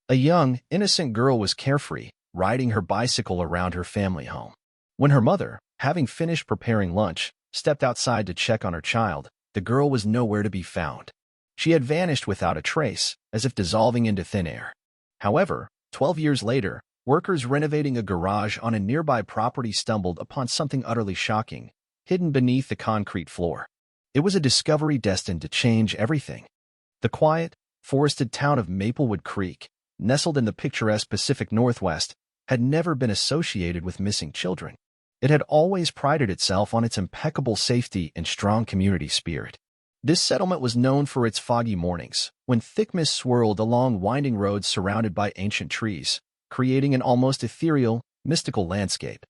A young, innocent girl was carefree, riding her bicycle around her family home. When her mother, having finished preparing lunch, stepped outside to check on her child, the girl was nowhere to be found. She had vanished without a trace, as if dissolving into thin air. However, 12 years later, workers renovating a garage on a nearby property stumbled upon something utterly shocking, hidden beneath the concrete floor. It was a discovery destined to change everything. The quiet, forested town of Maplewood Creek, nestled in the picturesque Pacific Northwest, had never been associated with missing children. It had always prided itself on its impeccable safety and strong community spirit. This settlement was known for its foggy mornings, when thick mist swirled along winding roads surrounded by ancient trees, creating an almost ethereal, mystical landscape.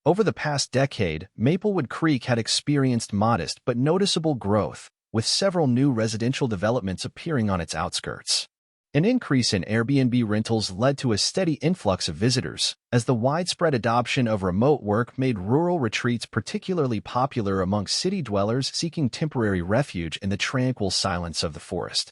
Over the past decade, Maplewood Creek had experienced modest but noticeable growth, with several new residential developments appearing on its outskirts. An increase in Airbnb rentals led to a steady influx of visitors, as the widespread adoption of remote work made rural retreats particularly popular among city dwellers seeking temporary refuge in the tranquil silence of the forest.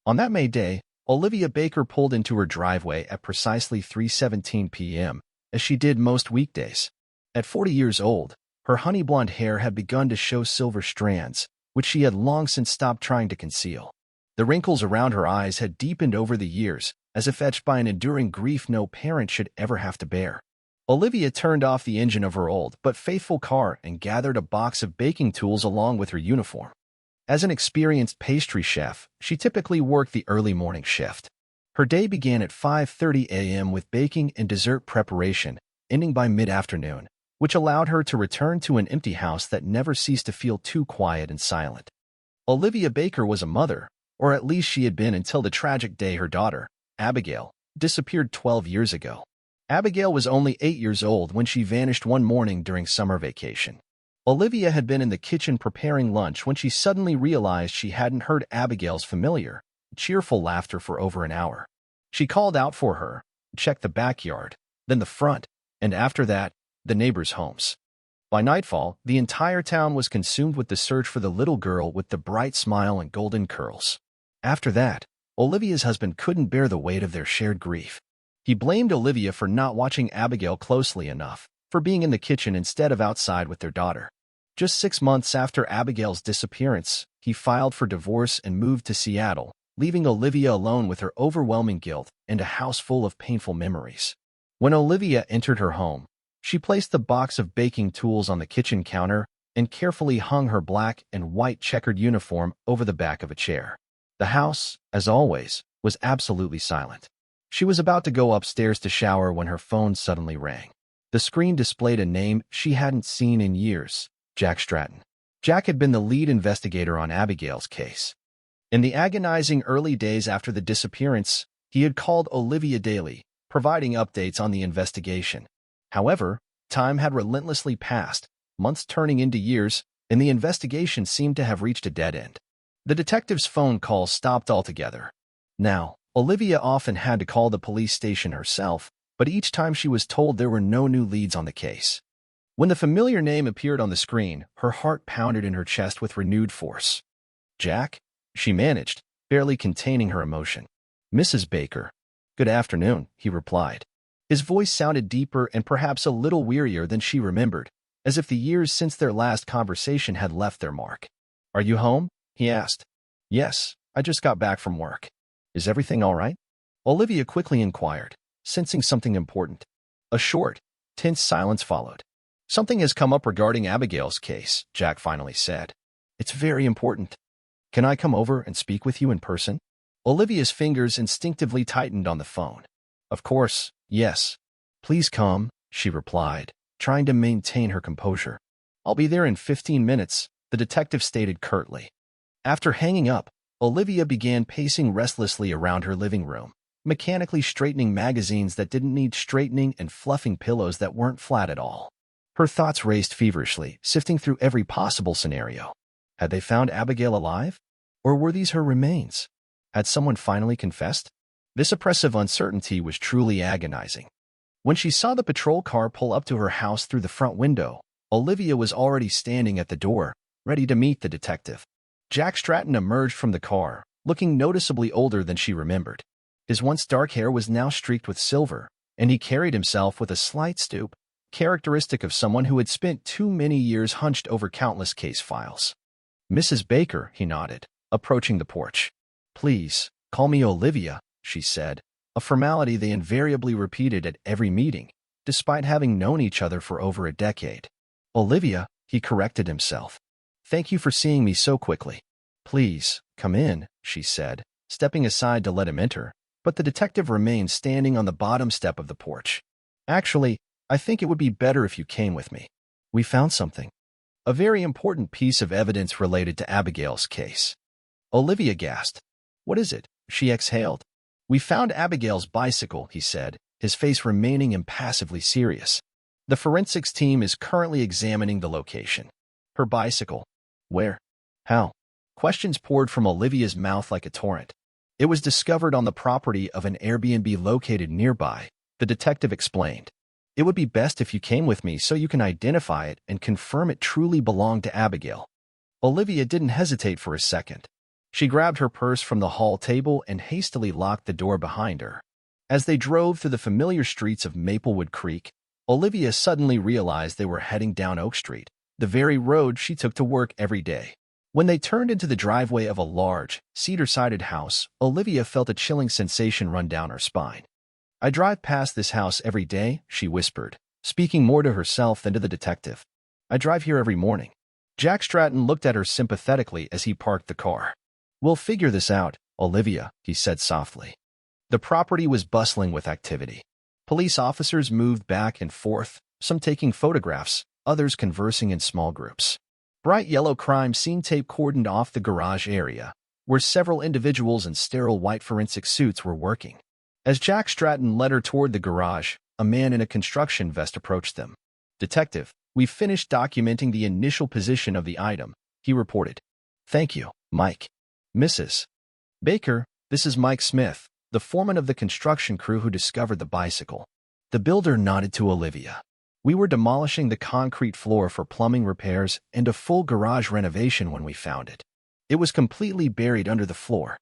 On that May day, Olivia Baker pulled into her driveway at precisely 3:17 p.m., as she did most weekdays. At 40 years old, her honey blonde hair had begun to show silver strands, which she had long since stopped trying to conceal. The wrinkles around her eyes had deepened over the years, as if etched by an enduring grief no parent should ever have to bear. Olivia turned off the engine of her old but faithful car and gathered a box of baking tools along with her uniform. As an experienced pastry chef, she typically worked the early morning shift. Her day began at 5:30 a.m. with baking and dessert preparation, ending by mid-afternoon, which allowed her to return to an empty house that never ceased to feel too quiet and silent. Olivia Baker was a mother, or at least she had been until the tragic day her daughter, Abigail, disappeared 12 years ago. Abigail was only 8 years old when she vanished one morning during summer vacation. Olivia had been in the kitchen preparing lunch when she suddenly realized she hadn't heard Abigail's familiar, cheerful laughter for over an hour. She called out for her, checked the backyard, then the front, and after that, the neighbors' homes. By nightfall, the entire town was consumed with the search for the little girl with the bright smile and golden curls. After that, Olivia's husband couldn't bear the weight of their shared grief. He blamed Olivia for not watching Abigail closely enough, for being in the kitchen instead of outside with their daughter. Just 6 months after Abigail's disappearance, he filed for divorce and moved to Seattle, leaving Olivia alone with her overwhelming guilt and a house full of painful memories. When Olivia entered her home, she placed the box of baking tools on the kitchen counter and carefully hung her black and white checkered uniform over the back of a chair. The house, as always, was absolutely silent. She was about to go upstairs to shower when her phone suddenly rang. The screen displayed a name she hadn't seen in years, Jack Stratton. Jack had been the lead investigator on Abigail's case. In the agonizing early days after the disappearance, he had called Olivia daily, providing updates on the investigation. However, time had relentlessly passed, months turning into years, and the investigation seemed to have reached a dead end. The detective's phone calls stopped altogether. Now, Olivia often had to call the police station herself, but each time she was told there were no new leads on the case. When the familiar name appeared on the screen, her heart pounded in her chest with renewed force. Jack? She managed, barely containing her emotion. Mrs. Baker. Good afternoon, he replied. His voice sounded deeper and perhaps a little wearier than she remembered, as if the years since their last conversation had left their mark. Are you home? He asked. Yes, I just got back from work. Is everything all right? Olivia quickly inquired, sensing something important. A short, tense silence followed. Something has come up regarding Abigail's case, Jack finally said. It's very important. Can I come over and speak with you in person? Olivia's fingers instinctively tightened on the phone. Of course, yes. Please come, she replied, trying to maintain her composure. I'll be there in 15 minutes, the detective stated curtly. After hanging up, Olivia began pacing restlessly around her living room, mechanically straightening magazines that didn't need straightening and fluffing pillows that weren't flat at all. Her thoughts raced feverishly, sifting through every possible scenario. Had they found Abigail alive? Or were these her remains? Had someone finally confessed? This oppressive uncertainty was truly agonizing. When she saw the patrol car pull up to her house through the front window, Olivia was already standing at the door, ready to meet the detective. Jack Stratton emerged from the car, looking noticeably older than she remembered. His once dark hair was now streaked with silver, and he carried himself with a slight stoop, characteristic of someone who had spent too many years hunched over countless case files. "Mrs. Baker," he nodded, approaching the porch. "Please, call me Olivia," she said, a formality they invariably repeated at every meeting, despite having known each other for over a decade. "Olivia," he corrected himself. "Thank you for seeing me so quickly." "Please, come in," she said, stepping aside to let him enter, but the detective remained standing on the bottom step of the porch. "Actually, I think it would be better if you came with me. We found something. A very important piece of evidence related to Abigail's case." Olivia gasped. "What is it?" she exhaled. "We found Abigail's bicycle," he said, his face remaining impassively serious. "The forensics team is currently examining the location." "Her bicycle? Where? How?" Questions poured from Olivia's mouth like a torrent. "It was discovered on the property of an Airbnb located nearby," the detective explained. "It would be best if you came with me so you can identify it and confirm it truly belonged to Abigail." Olivia didn't hesitate for a second. She grabbed her purse from the hall table and hastily locked the door behind her. As they drove through the familiar streets of Maplewood Creek, Olivia suddenly realized they were heading down Oak Street, the very road she took to work every day. When they turned into the driveway of a large, cedar-sided house, Olivia felt a chilling sensation run down her spine. "I drive past this house every day," she whispered, speaking more to herself than to the detective. "I drive here every morning." Jack Stratton looked at her sympathetically as he parked the car. "We'll figure this out, Olivia," he said softly. The property was bustling with activity. Police officers moved back and forth, some taking photographs, others conversing in small groups. Bright yellow crime scene tape cordoned off the garage area, where several individuals in sterile white forensic suits were working. As Jack Stratton led her toward the garage, a man in a construction vest approached them. "Detective, we've finished documenting the initial position of the item," he reported. "Thank you, Mike." "Mrs. Baker, this is Mike Smith, the foreman of the construction crew who discovered the bicycle." The builder nodded to Olivia. "We were demolishing the concrete floor for plumbing repairs and a full garage renovation when we found it. It was completely buried under the floor."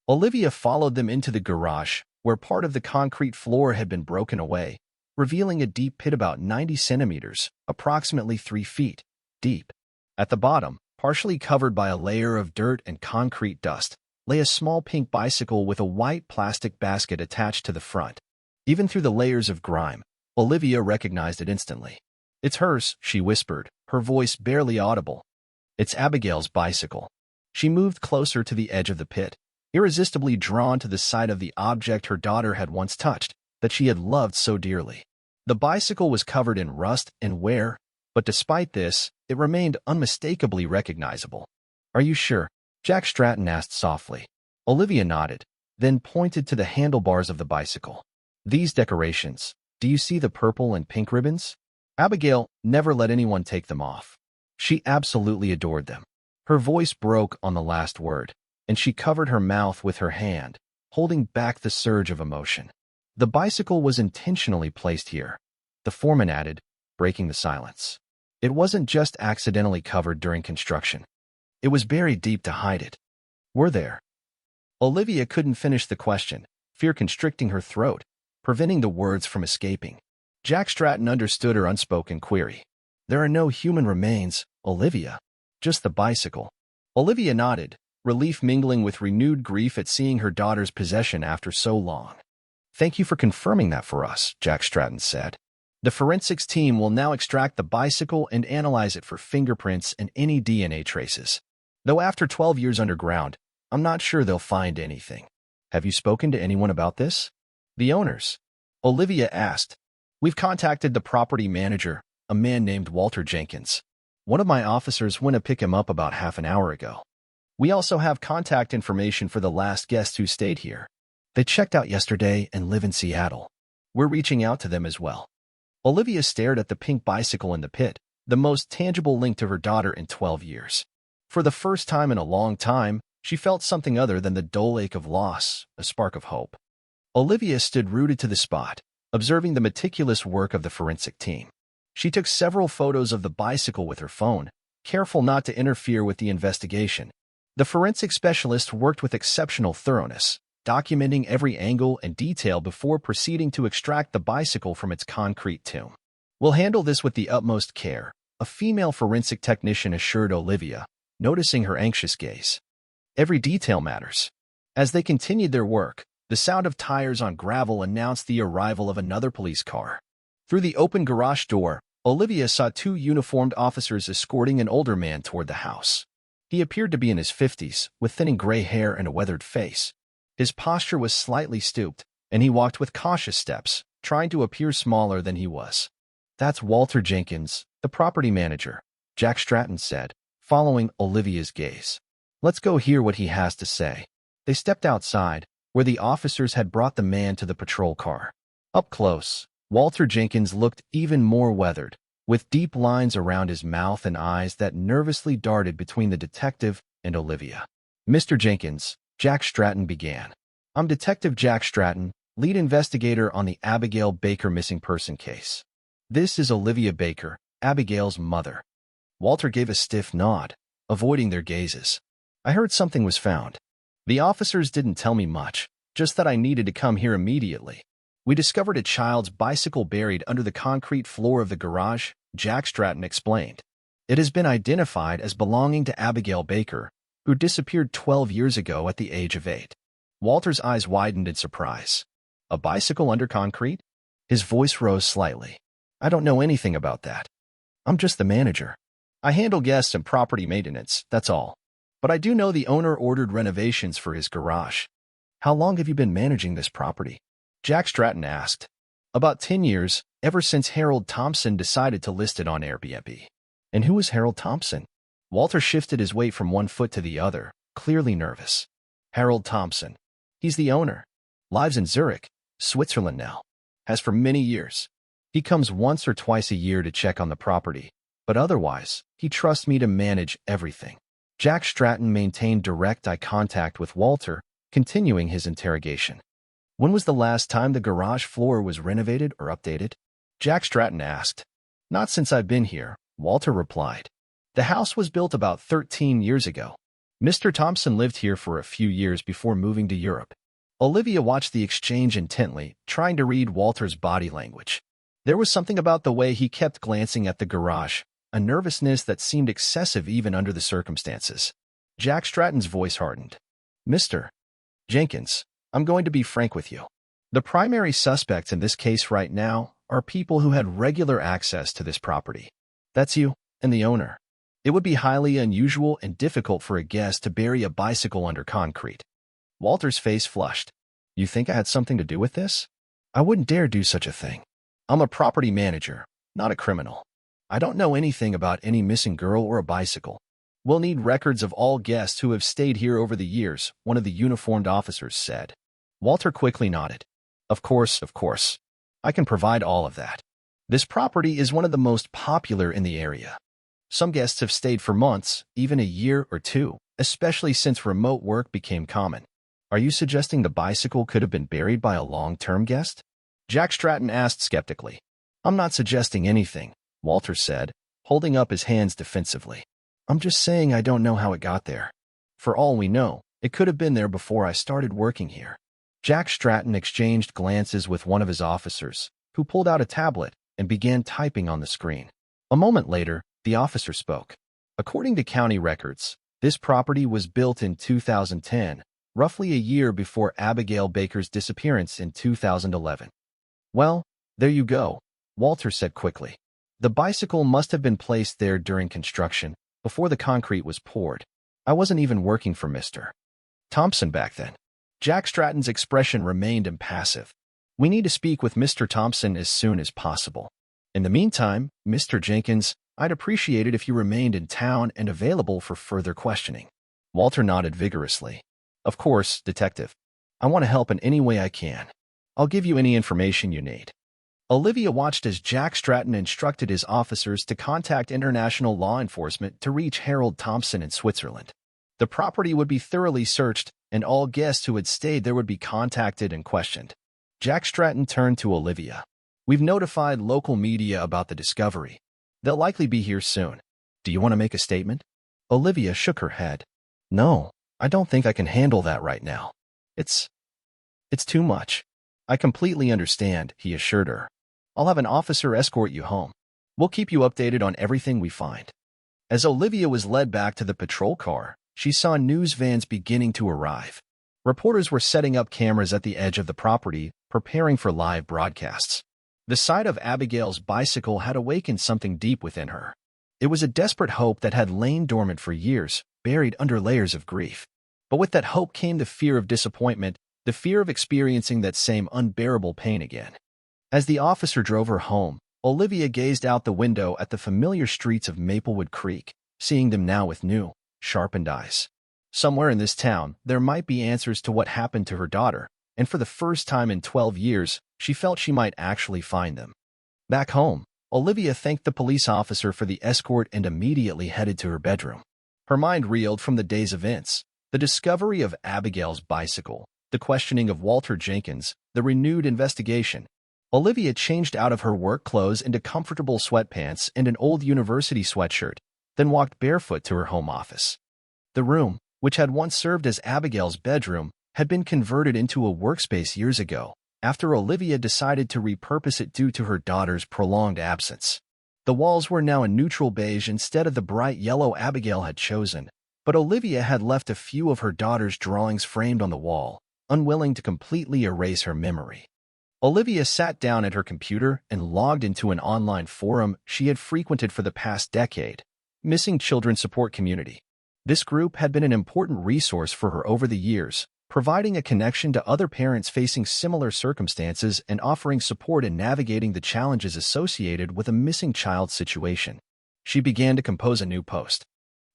Olivia followed them into the garage, where part of the concrete floor had been broken away, revealing a deep pit about 90 centimeters, approximately 3 feet, deep. At the bottom, partially covered by a layer of dirt and concrete dust, lay a small pink bicycle with a white plastic basket attached to the front. Even through the layers of grime, Olivia recognized it instantly. "It's hers," she whispered, her voice barely audible. "It's Abigail's bicycle." She moved closer to the edge of the pit, irresistibly drawn to the sight of the object her daughter had once touched, that she had loved so dearly. The bicycle was covered in rust and wear, but despite this, it remained unmistakably recognizable. "Are you sure?" Jack Stratton asked softly. Olivia nodded, then pointed to the handlebars of the bicycle. "These decorations, do you see the purple and pink ribbons? Abigail never let anyone take them off. She absolutely adored them." Her voice broke on the last word, and she covered her mouth with her hand, holding back the surge of emotion. "The bicycle was intentionally placed here," the foreman added, breaking the silence. "It wasn't just accidentally covered during construction. It was buried deep to hide it." "Were there?" Olivia couldn't finish the question, fear constricting her throat, preventing the words from escaping. Jack Stratton understood her unspoken query. "There are no human remains, Olivia. Just the bicycle." Olivia nodded, relief mingling with renewed grief at seeing her daughter's possession after so long. "Thank you for confirming that for us," Jack Stratton said. "The forensics team will now extract the bicycle and analyze it for fingerprints and any DNA traces. Though after 12 years underground, I'm not sure they'll find anything." "Have you spoken to anyone about this?" "The owners?" Olivia asked. "We've contacted the property manager, a man named Walter Jenkins. One of my officers went to pick him up about half an hour ago. We also have contact information for the last guest who stayed here. They checked out yesterday and live in Seattle. We're reaching out to them as well." Olivia stared at the pink bicycle in the pit, the most tangible link to her daughter in 12 years. For the first time in a long time, she felt something other than the dull ache of loss, a spark of hope. Olivia stood rooted to the spot, observing the meticulous work of the forensic team. She took several photos of the bicycle with her phone, careful not to interfere with the investigation. The forensic specialist worked with exceptional thoroughness, documenting every angle and detail before proceeding to extract the bicycle from its concrete tomb. "We'll handle this with the utmost care," a female forensic technician assured Olivia, noticing her anxious gaze. "Every detail matters." As they continued their work, the sound of tires on gravel announced the arrival of another police car. Through the open garage door, Olivia saw two uniformed officers escorting an older man toward the house. He appeared to be in his 50s, with thinning gray hair and a weathered face. His posture was slightly stooped, and he walked with cautious steps, trying to appear smaller than he was. "That's Walter Jenkins, the property manager," Jack Stratton said, following Olivia's gaze. "Let's go hear what he has to say." They stepped outside, where the officers had brought the man to the patrol car. Up close, Walter Jenkins looked even more weathered, with deep lines around his mouth and eyes that nervously darted between the detective and Olivia. "Mr. Jenkins," Jack Stratton began. "I'm Detective Jack Stratton, lead investigator on the Abigail Baker missing person case. This is Olivia Baker, Abigail's mother." Walter gave a stiff nod, avoiding their gazes. "I heard something was found. The officers didn't tell me much, just that I needed to come here immediately. We discovered a child's bicycle buried under the concrete floor of the garage," Jack Stratton explained. "It has been identified as belonging to Abigail Baker, who disappeared 12 years ago at the age of 8. Walter's eyes widened in surprise. "A bicycle under concrete?" His voice rose slightly. "I don't know anything about that. I'm just the manager. I handle guests and property maintenance, that's all. But I do know the owner ordered renovations for his garage." "How long have you been managing this property?" Jack Stratton asked. "About 10 years, ever since Harold Thompson decided to list it on Airbnb." "And who is Harold Thompson?" Walter shifted his weight from one foot to the other, clearly nervous. "Harold Thompson. He's the owner. Lives in Zurich, Switzerland now. Has for many years. He comes once or twice a year to check on the property, but otherwise, he trusts me to manage everything." Jack Stratton maintained direct eye contact with Walter, continuing his interrogation. "When was the last time the garage floor was renovated or updated?" Jack Stratton asked. "Not since I've been here," Walter replied. "The house was built about 13 years ago. Mr. Thompson lived here for a few years before moving to Europe." Olivia watched the exchange intently, trying to read Walter's body language. There was something about the way he kept glancing at the garage, a nervousness that seemed excessive even under the circumstances. Jack Stratton's voice hardened. "Mr. Jenkins, I'm going to be frank with you. The primary suspects in this case right now are people who had regular access to this property. That's you and the owner. It would be highly unusual and difficult for a guest to bury a bicycle under concrete." Walter's face flushed. "You think I had something to do with this? I wouldn't dare do such a thing. I'm a property manager, not a criminal. I don't know anything about any missing girl or a bicycle. We'll need records of all guests who have stayed here over the years," one of the uniformed officers said. Walter quickly nodded. Of course. I can provide all of that. This property is one of the most popular in the area. Some guests have stayed for months, even a year or two, especially since remote work became common." "Are you suggesting the bicycle could have been buried by a long-term guest?" Jack Stratton asked skeptically. "I'm not suggesting anything," Walter said, holding up his hands defensively. "I'm just saying I don't know how it got there. For all we know, it could have been there before I started working here." Jack Stratton exchanged glances with one of his officers, who pulled out a tablet and began typing on the screen. A moment later, the officer spoke. "According to county records, this property was built in 2010, roughly a year before Abigail Baker's disappearance in 2011. "Well, there you go," Walter said quickly. "The bicycle must have been placed there during construction, before the concrete was poured. I wasn't even working for Mr. Thompson back then." Jack Stratton's expression remained impassive. "We need to speak with Mr. Thompson as soon as possible. In the meantime, Mr. Jenkins, I'd appreciate it if you remained in town and available for further questioning." Walter nodded vigorously. "Of course, Detective. I want to help in any way I can. I'll give you any information you need." Olivia watched as Jack Stratton instructed his officers to contact international law enforcement to reach Harold Thompson in Switzerland. The property would be thoroughly searched, and all guests who had stayed there would be contacted and questioned. Jack Stratton turned to Olivia. "We've notified local media about the discovery. They'll likely be here soon. Do you want to make a statement?" Olivia shook her head. "No, I don't think I can handle that right now. It's It's too much. I completely understand, he assured her. I'll have an officer escort you home. We'll keep you updated on everything we find. As Olivia was led back to the patrol car, she saw news vans beginning to arrive. Reporters were setting up cameras at the edge of the property, preparing for live broadcasts. The sight of Abigail's bicycle had awakened something deep within her. It was a desperate hope that had lain dormant for years, buried under layers of grief. But with that hope came the fear of disappointment, the fear of experiencing that same unbearable pain again. As the officer drove her home, Olivia gazed out the window at the familiar streets of Maplewood Creek, seeing them now with new, sharpened eyes. Somewhere in this town, there might be answers to what happened to her daughter, and for the first time in 12 years, she felt she might actually find them. Back home, Olivia thanked the police officer for the escort and immediately headed to her bedroom. Her mind reeled from the day's events, the discovery of Abigail's bicycle, the questioning of Walter Jenkins, the renewed investigation. Olivia changed out of her work clothes into comfortable sweatpants and an old university sweatshirt, then walked barefoot to her home office. The room, which had once served as Abigail's bedroom, had been converted into a workspace years ago, after Olivia decided to repurpose it due to her daughter's prolonged absence. The walls were now a neutral beige instead of the bright yellow Abigail had chosen, but Olivia had left a few of her daughter's drawings framed on the wall, unwilling to completely erase her memory. Olivia sat down at her computer and logged into an online forum she had frequented for the past decade, Missing Children Support Community. This group had been an important resource for her over the years, providing a connection to other parents facing similar circumstances and offering support in navigating the challenges associated with a missing child situation. She began to compose a new post.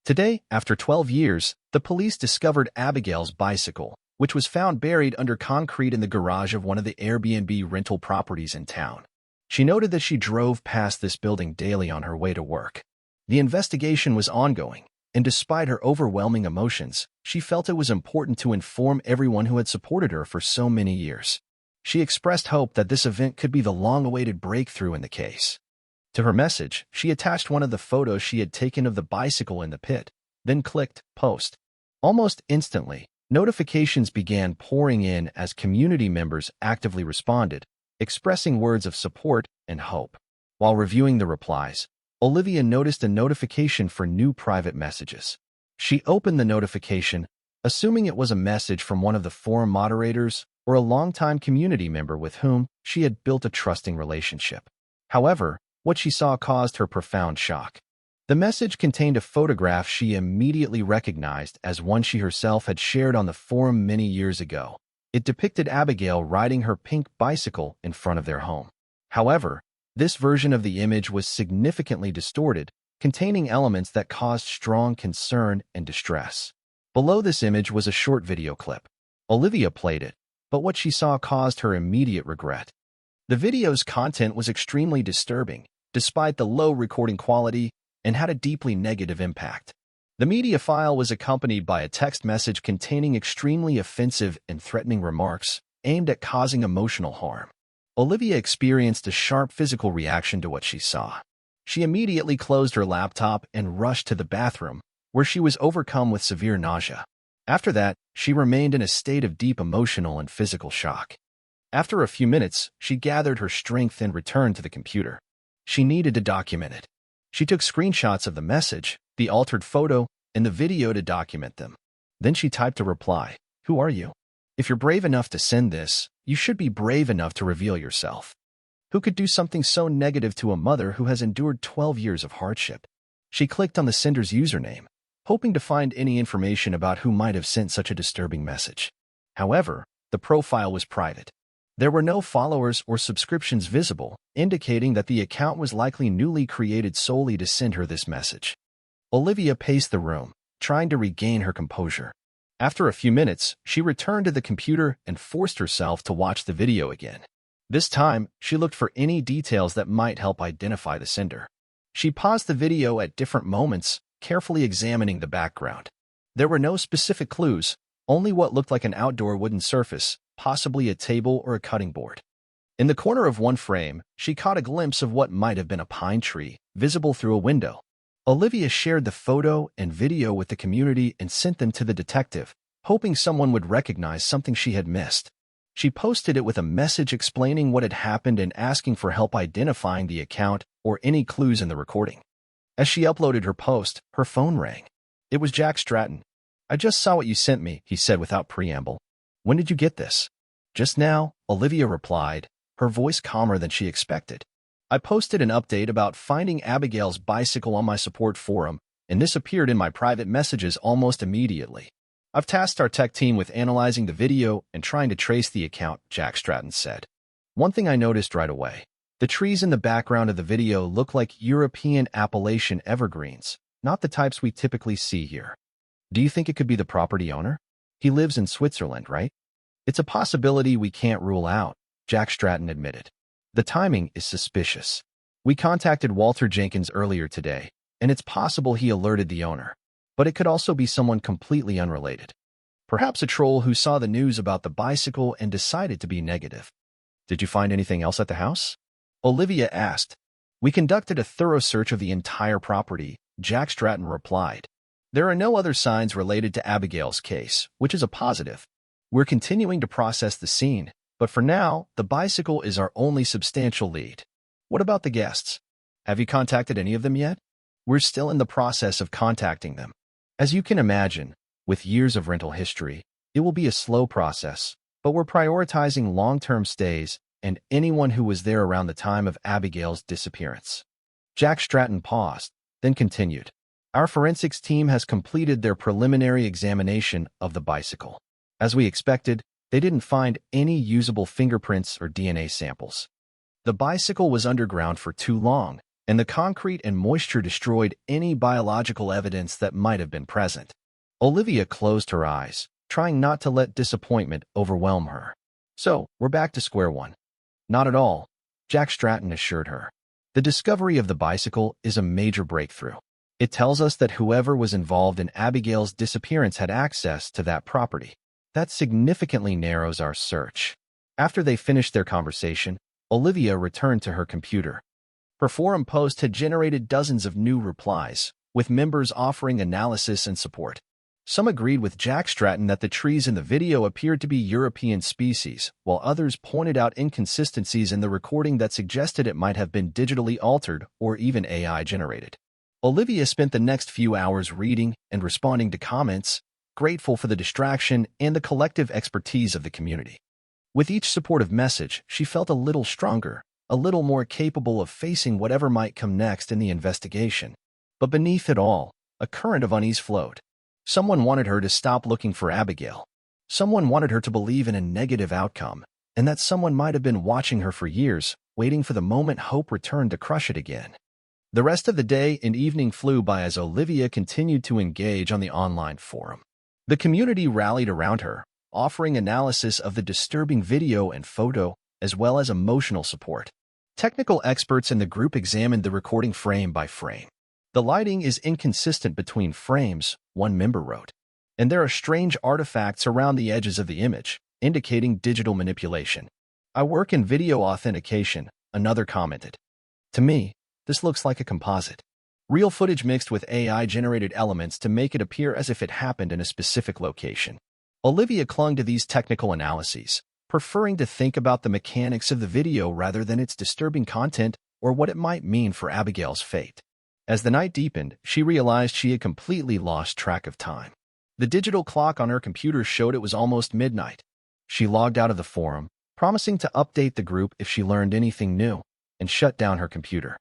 Today, after 12 years, the police discovered Abigail's bicycle, which was found buried under concrete in the garage of one of the Airbnb rental properties in town. She noted that she drove past this building daily on her way to work. The investigation was ongoing, and despite her overwhelming emotions, she felt it was important to inform everyone who had supported her for so many years. She expressed hope that this event could be the long-awaited breakthrough in the case. To her message, she attached one of the photos she had taken of the bicycle in the pit, then clicked Post. Almost instantly, notifications began pouring in as community members actively responded, expressing words of support and hope. While reviewing the replies, Olivia noticed a notification for new private messages. She opened the notification, assuming it was a message from one of the forum moderators or a longtime community member with whom she had built a trusting relationship. However, what she saw caused her profound shock. The message contained a photograph she immediately recognized as one she herself had shared on the forum many years ago. It depicted Abigail riding her pink bicycle in front of their home. However, this version of the image was significantly distorted, containing elements that caused strong concern and distress. Below this image was a short video clip. Olivia played it, but what she saw caused her immediate regret. The video's content was extremely disturbing, despite the low recording quality, and had a deeply negative impact. The media file was accompanied by a text message containing extremely offensive and threatening remarks aimed at causing emotional harm. Olivia experienced a sharp physical reaction to what she saw. She immediately closed her laptop and rushed to the bathroom, where she was overcome with severe nausea. After that, she remained in a state of deep emotional and physical shock. After a few minutes, she gathered her strength and returned to the computer. She needed to document it. She took screenshots of the message, the altered photo, and the video to document them. Then she typed a reply. "Who are you? If you're brave enough to send this, you should be brave enough to reveal yourself. Who could do something so negative to a mother who has endured 12 years of hardship?" She clicked on the sender's username, hoping to find any information about who might have sent such a disturbing message. However, the profile was private. There were no followers or subscriptions visible, indicating that the account was likely newly created solely to send her this message. Olivia paced the room, trying to regain her composure. After a few minutes, she returned to the computer and forced herself to watch the video again. This time, she looked for any details that might help identify the sender. She paused the video at different moments, carefully examining the background. There were no specific clues, only what looked like an outdoor wooden surface, possibly a table or a cutting board. In the corner of one frame, she caught a glimpse of what might have been a pine tree, visible through a window. Olivia shared the photo and video with the community and sent them to the detective, hoping someone would recognize something she had missed. She posted it with a message explaining what had happened and asking for help identifying the account or any clues in the recording. As she uploaded her post, her phone rang. It was Jack Stratton. "I just saw what you sent me," he said without preamble. "When did you get this?" "Just now," Olivia replied, her voice calmer than she expected. "I posted an update about finding Abigail's bicycle on my support forum, and this appeared in my private messages almost immediately. I've tasked our tech team with analyzing the video and trying to trace the account," Jack Stratton said. "One thing I noticed right away. The trees in the background of the video look like European Appalachian evergreens, not the types we typically see here. Do you think it could be the property owner? He lives in Switzerland, right?" "It's a possibility we can't rule out," Jack Stratton admitted. "The timing is suspicious. We contacted Walter Jenkins earlier today, and it's possible he alerted the owner. But it could also be someone completely unrelated. Perhaps a troll who saw the news about the bicycle and decided to be negative." "Did you find anything else at the house?" Olivia asked. "We conducted a thorough search of the entire property," Jack Stratton replied. "There are no other signs related to Abigail's case, which is a positive. We're continuing to process the scene, but for now, the bicycle is our only substantial lead." "What about the guests? Have you contacted any of them yet?" "We're still in the process of contacting them. As you can imagine, with years of rental history, it will be a slow process, but we're prioritizing long-term stays and anyone who was there around the time of Abigail's disappearance." Jack Stratton paused, then continued. "Our forensics team has completed their preliminary examination of the bicycle. As we expected, they didn't find any usable fingerprints or DNA samples. The bicycle was underground for too long, and the concrete and moisture destroyed any biological evidence that might have been present." Olivia closed her eyes, trying not to let disappointment overwhelm her. "So, we're back to square one." "Not at all," Jack Stratton assured her. "The discovery of the bicycle is a major breakthrough. It tells us that whoever was involved in Abigail's disappearance had access to that property. That significantly narrows our search." After they finished their conversation, Olivia returned to her computer. Her forum post had generated dozens of new replies, with members offering analysis and support. Some agreed with Jack Stratton that the trees in the video appeared to be European species, while others pointed out inconsistencies in the recording that suggested it might have been digitally altered or even AI-generated. Olivia spent the next few hours reading and responding to comments, grateful for the distraction and the collective expertise of the community. With each supportive message, she felt a little stronger, a little more capable of facing whatever might come next in the investigation. But beneath it all, a current of unease flowed. Someone wanted her to stop looking for Abigail. Someone wanted her to believe in a negative outcome, and that someone might have been watching her for years, waiting for the moment hope returned to crush it again. The rest of the day and evening flew by as Olivia continued to engage on the online forum. The community rallied around her, offering analysis of the disturbing video and photo, as well as emotional support. Technical experts in the group examined the recording frame by frame. "The lighting is inconsistent between frames," one member wrote, "and there are strange artifacts around the edges of the image, indicating digital manipulation. I work in video authentication," another commented. "To me, this looks like a composite. Real footage mixed with AI-generated elements to make it appear as if it happened in a specific location." Olivia clung to these technical analyses, preferring to think about the mechanics of the video rather than its disturbing content or what it might mean for Abigail's fate. As the night deepened, she realized she had completely lost track of time. The digital clock on her computer showed it was almost midnight. She logged out of the forum, promising to update the group if she learned anything new, and shut down her computer.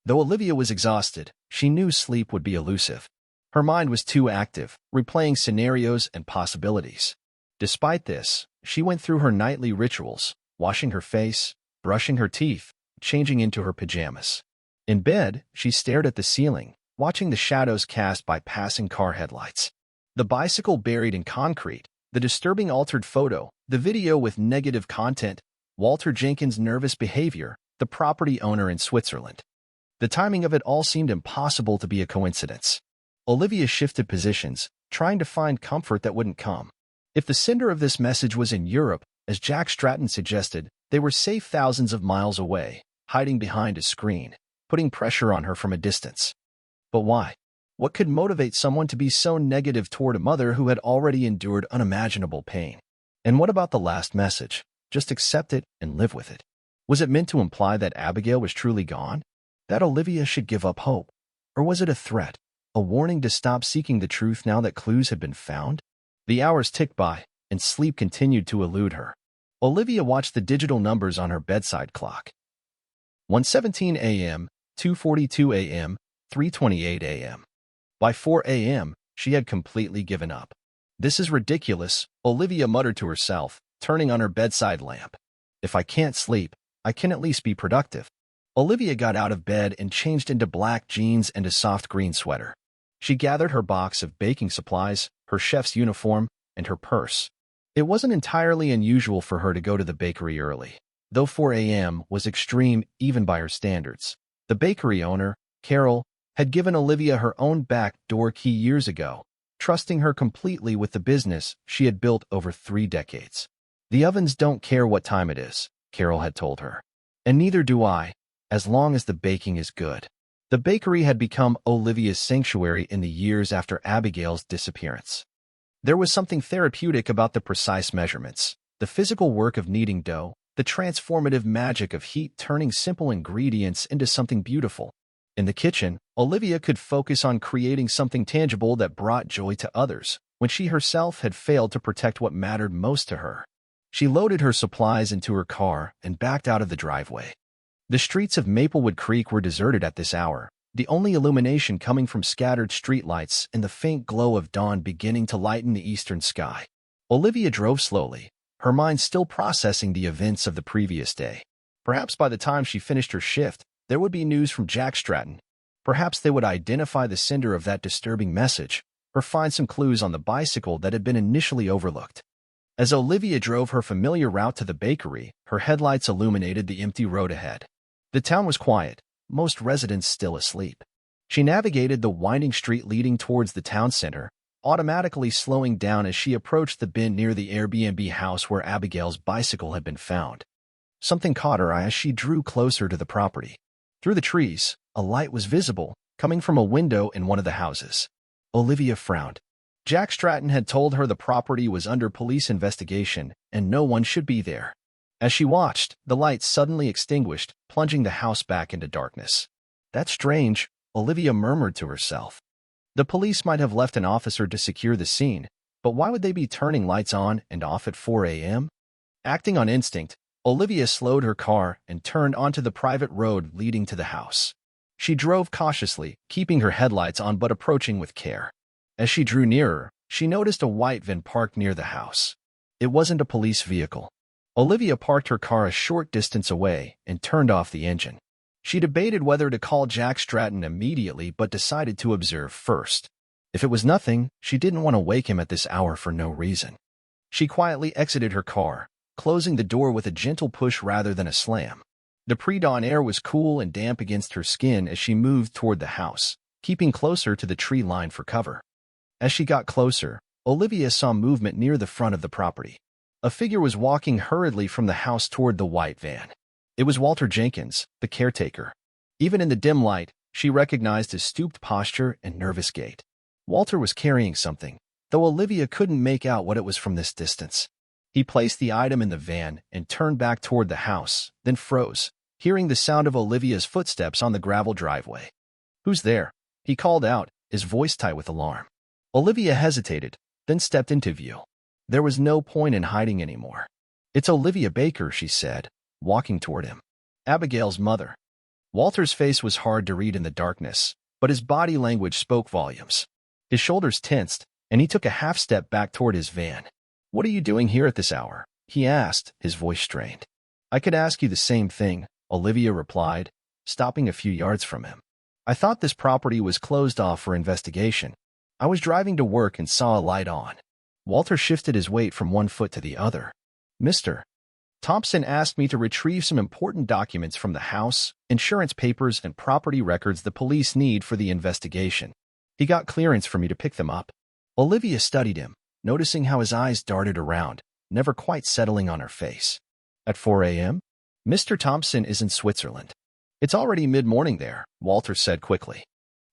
Though Olivia was exhausted, she knew sleep would be elusive. Her mind was too active, replaying scenarios and possibilities. Despite this, she went through her nightly rituals, washing her face, brushing her teeth, changing into her pajamas. In bed, she stared at the ceiling, watching the shadows cast by passing car headlights. The bicycle buried in concrete, the disturbing altered photo, the video with negative content, Walter Jenkins' nervous behavior, the property owner in Switzerland. The timing of it all seemed impossible to be a coincidence. Olivia shifted positions, trying to find comfort that wouldn't come. If the sender of this message was in Europe, as Jack Stratton suggested, they were safe thousands of miles away, hiding behind a screen, putting pressure on her from a distance. But why? What could motivate someone to be so negative toward a mother who had already endured unimaginable pain? And what about the last message? just accept it and live with it. Was it meant to imply that Abigail was truly gone? That Olivia should give up hope? Or was it a threat, a warning to stop seeking the truth now that clues had been found? The hours ticked by, and sleep continued to elude her. Olivia watched the digital numbers on her bedside clock. 1:17 a.m., 2:42 a.m., 3:28 a.m. By 4 a.m., she had completely given up. "This is ridiculous," Olivia muttered to herself, turning on her bedside lamp. "If I can't sleep, I can at least be productive." Olivia got out of bed and changed into black jeans and a soft green sweater. She gathered her box of baking supplies, her chef's uniform, and her purse. It wasn't entirely unusual for her to go to the bakery early, though 4 a.m. was extreme even by her standards. The bakery owner, Carol, had given Olivia her own back door key years ago, trusting her completely with the business she had built over 3 decades. "The ovens don't care what time it is," Carol had told her. "And neither do I, as long as the baking is good." The bakery had become Olivia's sanctuary in the years after Abigail's disappearance. There was something therapeutic about the precise measurements, the physical work of kneading dough, the transformative magic of heat turning simple ingredients into something beautiful. In the kitchen, Olivia could focus on creating something tangible that brought joy to others, when she herself had failed to protect what mattered most to her. She loaded her supplies into her car and backed out of the driveway. The streets of Maplewood Creek were deserted at this hour, the only illumination coming from scattered streetlights and the faint glow of dawn beginning to lighten the eastern sky. Olivia drove slowly, her mind still processing the events of the previous day. Perhaps by the time she finished her shift, there would be news from Jack Stratton. Perhaps they would identify the sender of that disturbing message, or find some clues on the bicycle that had been initially overlooked. As Olivia drove her familiar route to the bakery, her headlights illuminated the empty road ahead. The town was quiet, most residents still asleep. She navigated the winding street leading towards the town center, automatically slowing down as she approached the bend near the Airbnb house where Abigail's bicycle had been found. Something caught her eye as she drew closer to the property. Through the trees, a light was visible, coming from a window in one of the houses. Olivia frowned. Jack Stratton had told her the property was under police investigation and no one should be there. As she watched, the light suddenly extinguished, plunging the house back into darkness. "That's strange," Olivia murmured to herself. The police might have left an officer to secure the scene, but why would they be turning lights on and off at 4 a.m.? Acting on instinct, Olivia slowed her car and turned onto the private road leading to the house. She drove cautiously, keeping her headlights on but approaching with care. As she drew nearer, she noticed a white van parked near the house. It wasn't a police vehicle. Olivia parked her car a short distance away and turned off the engine. She debated whether to call Jack Stratton immediately but decided to observe first. If it was nothing, she didn't want to wake him at this hour for no reason. She quietly exited her car, closing the door with a gentle push rather than a slam. The pre-dawn air was cool and damp against her skin as she moved toward the house, keeping closer to the tree line for cover. As she got closer, Olivia saw movement near the front of the property. A figure was walking hurriedly from the house toward the white van. It was Walter Jenkins, the caretaker. Even in the dim light, she recognized his stooped posture and nervous gait. Walter was carrying something, though Olivia couldn't make out what it was from this distance. He placed the item in the van and turned back toward the house, then froze, hearing the sound of Olivia's footsteps on the gravel driveway. "Who's there?" he called out, his voice tight with alarm. Olivia hesitated, then stepped into view. There was no point in hiding anymore. "It's Olivia Baker," she said, walking toward him. "Abigail's mother." Walter's face was hard to read in the darkness, but his body language spoke volumes. His shoulders tensed, and he took a half step back toward his van. "What are you doing here at this hour?" he asked, his voice strained. "I could ask you the same thing," Olivia replied, stopping a few yards from him. "I thought this property was closed off for investigation. I was driving to work and saw a light on." Walter shifted his weight from one foot to the other. "Mr. Thompson asked me to retrieve some important documents from the house, insurance papers, and property records the police need for the investigation. He got clearance for me to pick them up." Olivia studied him, noticing how his eyes darted around, never quite settling on her face. "At 4 a.m.? Mr. Thompson is in Switzerland." "It's already mid-morning there," Walter said quickly.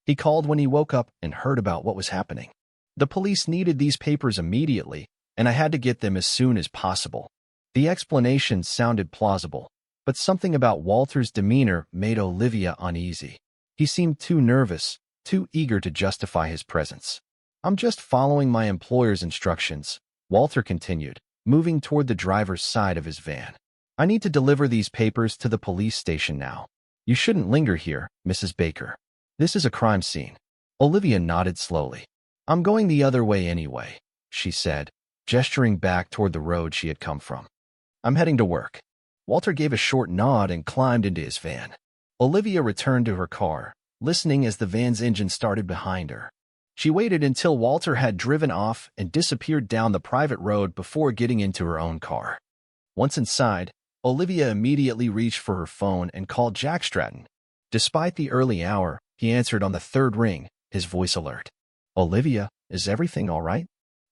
He called when he woke up and heard about what was happening. "The police needed these papers immediately, and I had to get them as soon as possible." The explanation sounded plausible, but something about Walter's demeanor made Olivia uneasy. He seemed too nervous, too eager to justify his presence. "I'm just following my employer's instructions," Walter continued, moving toward the driver's side of his van. "I need to deliver these papers to the police station now. You shouldn't linger here, Mrs. Baker. This is a crime scene." Olivia nodded slowly. "I'm going the other way anyway," she said, gesturing back toward the road she had come from. "I'm heading to work." Walter gave a short nod and climbed into his van. Olivia returned to her car, listening as the van's engine started behind her. She waited until Walter had driven off and disappeared down the private road before getting into her own car. Once inside, Olivia immediately reached for her phone and called Jack Stratton. Despite the early hour, he answered on the third ring, his voice alert. "Olivia, is everything all right?"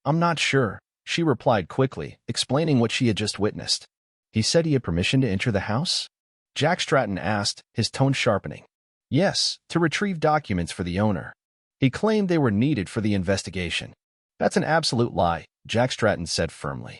"I'm not sure," she replied quickly, explaining what she had just witnessed. "He said he had permission to enter the house?" Jack Stratton asked, his tone sharpening. "Yes, to retrieve documents for the owner. He claimed they were needed for the investigation." "That's an absolute lie," Jack Stratton said firmly.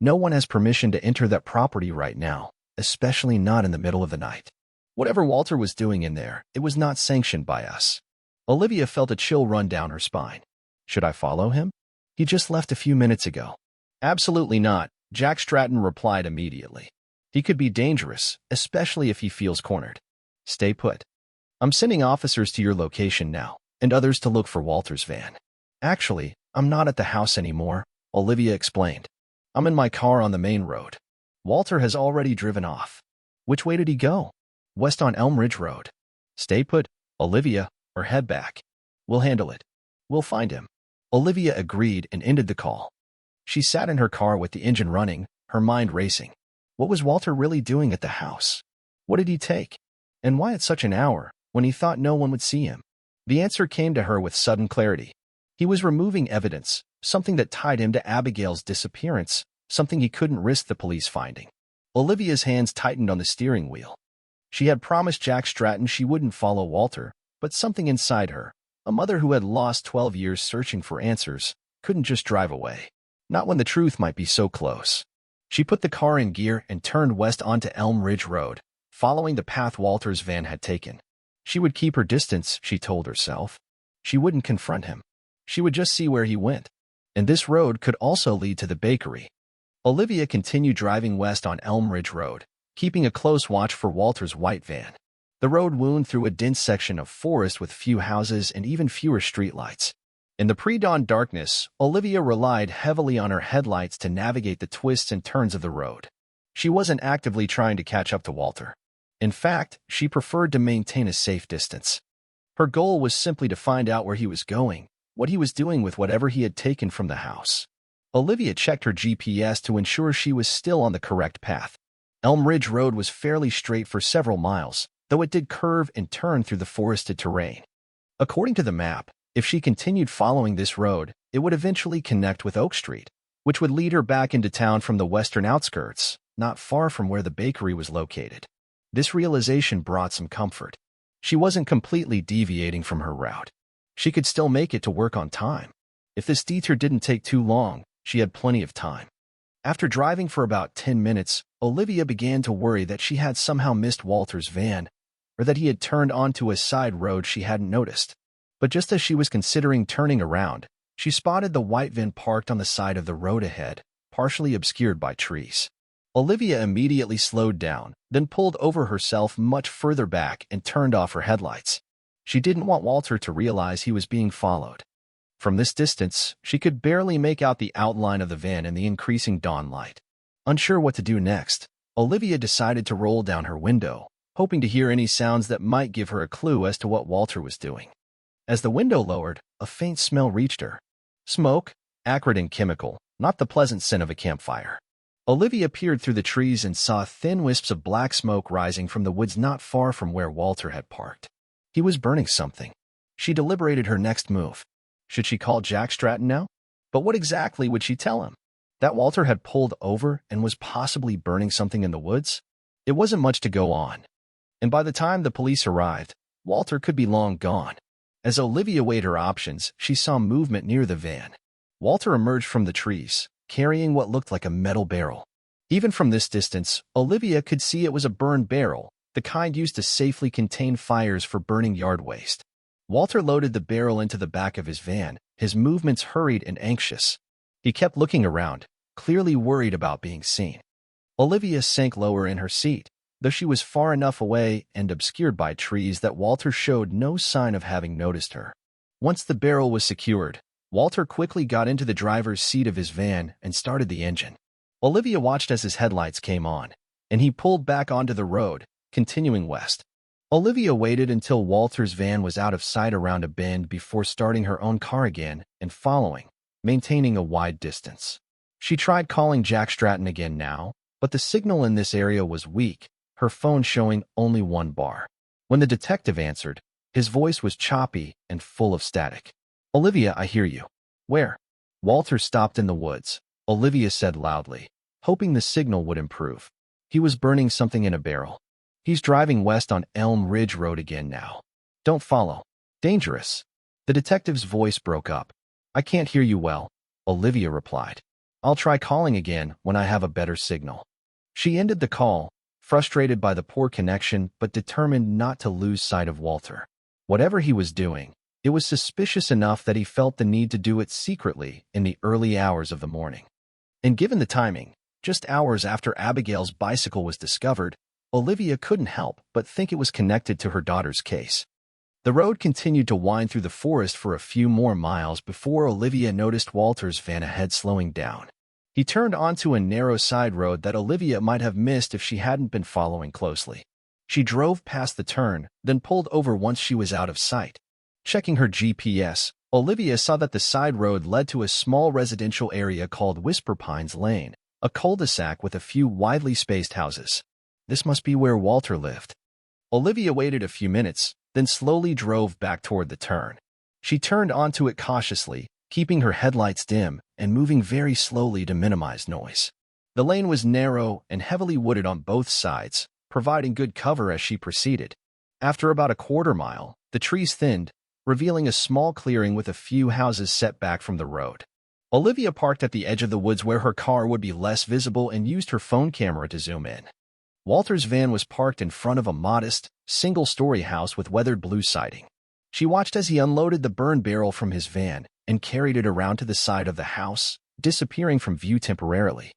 "No one has permission to enter that property right now, especially not in the middle of the night. Whatever Walter was doing in there, it was not sanctioned by us." Olivia felt a chill run down her spine. "Should I follow him? He just left a few minutes ago." "Absolutely not," Jack Stratton replied immediately. "He could be dangerous, especially if he feels cornered. Stay put. I'm sending officers to your location now, and others to look for Walter's van." "Actually, I'm not at the house anymore," Olivia explained. "I'm in my car on the main road. Walter has already driven off." "Which way did he go?" "West on Elm Ridge Road." "Stay put, Olivia, or head back. We'll handle it. We'll find him." Olivia agreed and ended the call. She sat in her car with the engine running, her mind racing. What was Walter really doing at the house? What did he take? And why at such an hour, when he thought no one would see him? The answer came to her with sudden clarity. He was removing evidence, something that tied him to Abigail's disappearance, something he couldn't risk the police finding. Olivia's hands tightened on the steering wheel. She had promised Jack Stratton she wouldn't follow Walter, but something inside her, a mother who had lost 12 years searching for answers, couldn't just drive away. Not when the truth might be so close. She put the car in gear and turned west onto Elm Ridge Road, following the path Walter's van had taken. She would keep her distance, she told herself. She wouldn't confront him. She would just see where he went. And this road could also lead to the bakery. Olivia continued driving west on Elm Ridge Road, keeping a close watch for Walter's white van. The road wound through a dense section of forest with few houses and even fewer streetlights. In the pre-dawn darkness, Olivia relied heavily on her headlights to navigate the twists and turns of the road. She wasn't actively trying to catch up to Walter. In fact, she preferred to maintain a safe distance. Her goal was simply to find out where he was going, what he was doing with whatever he had taken from the house. Olivia checked her GPS to ensure she was still on the correct path. Elm Ridge Road was fairly straight for several miles, though it did curve and turn through the forested terrain. According to the map, if she continued following this road, it would eventually connect with Oak Street, which would lead her back into town from the western outskirts, not far from where the bakery was located. This realization brought some comfort. She wasn't completely deviating from her route. She could still make it to work on time. If this detour didn't take too long, she had plenty of time. After driving for about 10 minutes, Olivia began to worry that she had somehow missed Walter's van, or that he had turned onto a side road she hadn't noticed. But just as she was considering turning around, she spotted the white van parked on the side of the road ahead, partially obscured by trees. Olivia immediately slowed down, then pulled over herself much further back and turned off her headlights. She didn't want Walter to realize he was being followed. From this distance, she could barely make out the outline of the van in the increasing dawn light. Unsure what to do next, Olivia decided to roll down her window, hoping to hear any sounds that might give her a clue as to what Walter was doing. As the window lowered, a faint smell reached her. Smoke, acrid and chemical, not the pleasant scent of a campfire. Olivia peered through the trees and saw thin wisps of black smoke rising from the woods not far from where Walter had parked. He was burning something. She deliberated her next move. Should she call Jack Stratton now? But what exactly would she tell him? That Walter had pulled over and was possibly burning something in the woods? It wasn't much to go on. And by the time the police arrived, Walter could be long gone. As Olivia weighed her options, she saw movement near the van. Walter emerged from the trees, carrying what looked like a metal barrel. Even from this distance, Olivia could see it was a burned barrel, the kind used to safely contain fires for burning yard waste. Walter loaded the barrel into the back of his van, his movements hurried and anxious. He kept looking around, clearly worried about being seen. Olivia sank lower in her seat, though she was far enough away and obscured by trees that Walter showed no sign of having noticed her. Once the barrel was secured, Walter quickly got into the driver's seat of his van and started the engine. Olivia watched as his headlights came on, and he pulled back onto the road, continuing west. Olivia waited until Walter's van was out of sight around a bend before starting her own car again and following, maintaining a wide distance. She tried calling Jack Stratton again now, but the signal in this area was weak, her phone showing only one bar. When the detective answered, his voice was choppy and full of static. "Olivia, I hear you." "Where?" Walter stopped in the woods, Olivia said loudly, hoping the signal would improve. "He was burning something in a barrel. He's driving west on Elm Ridge Road again now. Don't follow. Dangerous." The detective's voice broke up. "I can't hear you well," Olivia replied. "I'll try calling again when I have a better signal." She ended the call, frustrated by the poor connection but determined not to lose sight of Walter. Whatever he was doing, it was suspicious enough that he felt the need to do it secretly in the early hours of the morning. And given the timing, just hours after Abigail's bicycle was discovered, Olivia couldn't help but think it was connected to her daughter's case. The road continued to wind through the forest for a few more miles before Olivia noticed Walter's van ahead slowing down. He turned onto a narrow side road that Olivia might have missed if she hadn't been following closely. She drove past the turn, then pulled over once she was out of sight. Checking her GPS, Olivia saw that the side road led to a small residential area called Whisper Pines Lane, a cul-de-sac with a few widely spaced houses. This must be where Walter lived. Olivia waited a few minutes, then slowly drove back toward the turn. She turned onto it cautiously, keeping her headlights dim and moving very slowly to minimize noise. The lane was narrow and heavily wooded on both sides, providing good cover as she proceeded. After about a quarter mile, the trees thinned, revealing a small clearing with a few houses set back from the road. Olivia parked at the edge of the woods where her car would be less visible and used her phone camera to zoom in. Walter's van was parked in front of a modest, single-story house with weathered blue siding. She watched as he unloaded the burned barrel from his van and carried it around to the side of the house, disappearing from view temporarily.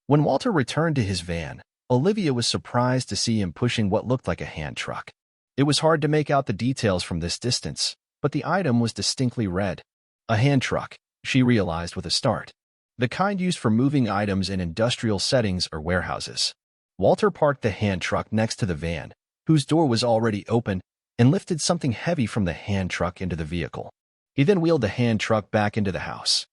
When Walter returned to his van, Olivia was surprised to see him pushing what looked like a hand truck. It was hard to make out the details from this distance, but the item was distinctly red. A hand truck, she realized with a start. The kind used for moving items in industrial settings or warehouses. Walter parked the hand truck next to the van, whose door was already open, and lifted something heavy from the hand truck into the vehicle. He then wheeled the hand truck back into the house.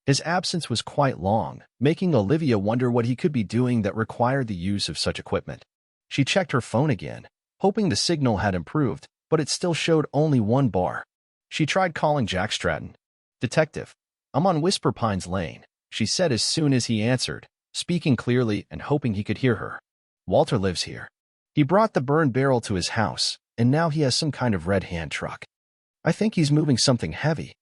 His absence was quite long, making Olivia wonder what he could be doing that required the use of such equipment. She checked her phone again, hoping the signal had improved, but it still showed only one bar. She tried calling Jack Stratton. "Detective, I'm on Whisper Pines Lane," she said as soon as he answered, speaking clearly and hoping he could hear her. "Walter lives here. He brought the burned barrel to his house, and now he has some kind of red hand truck. I think he's moving something heavy."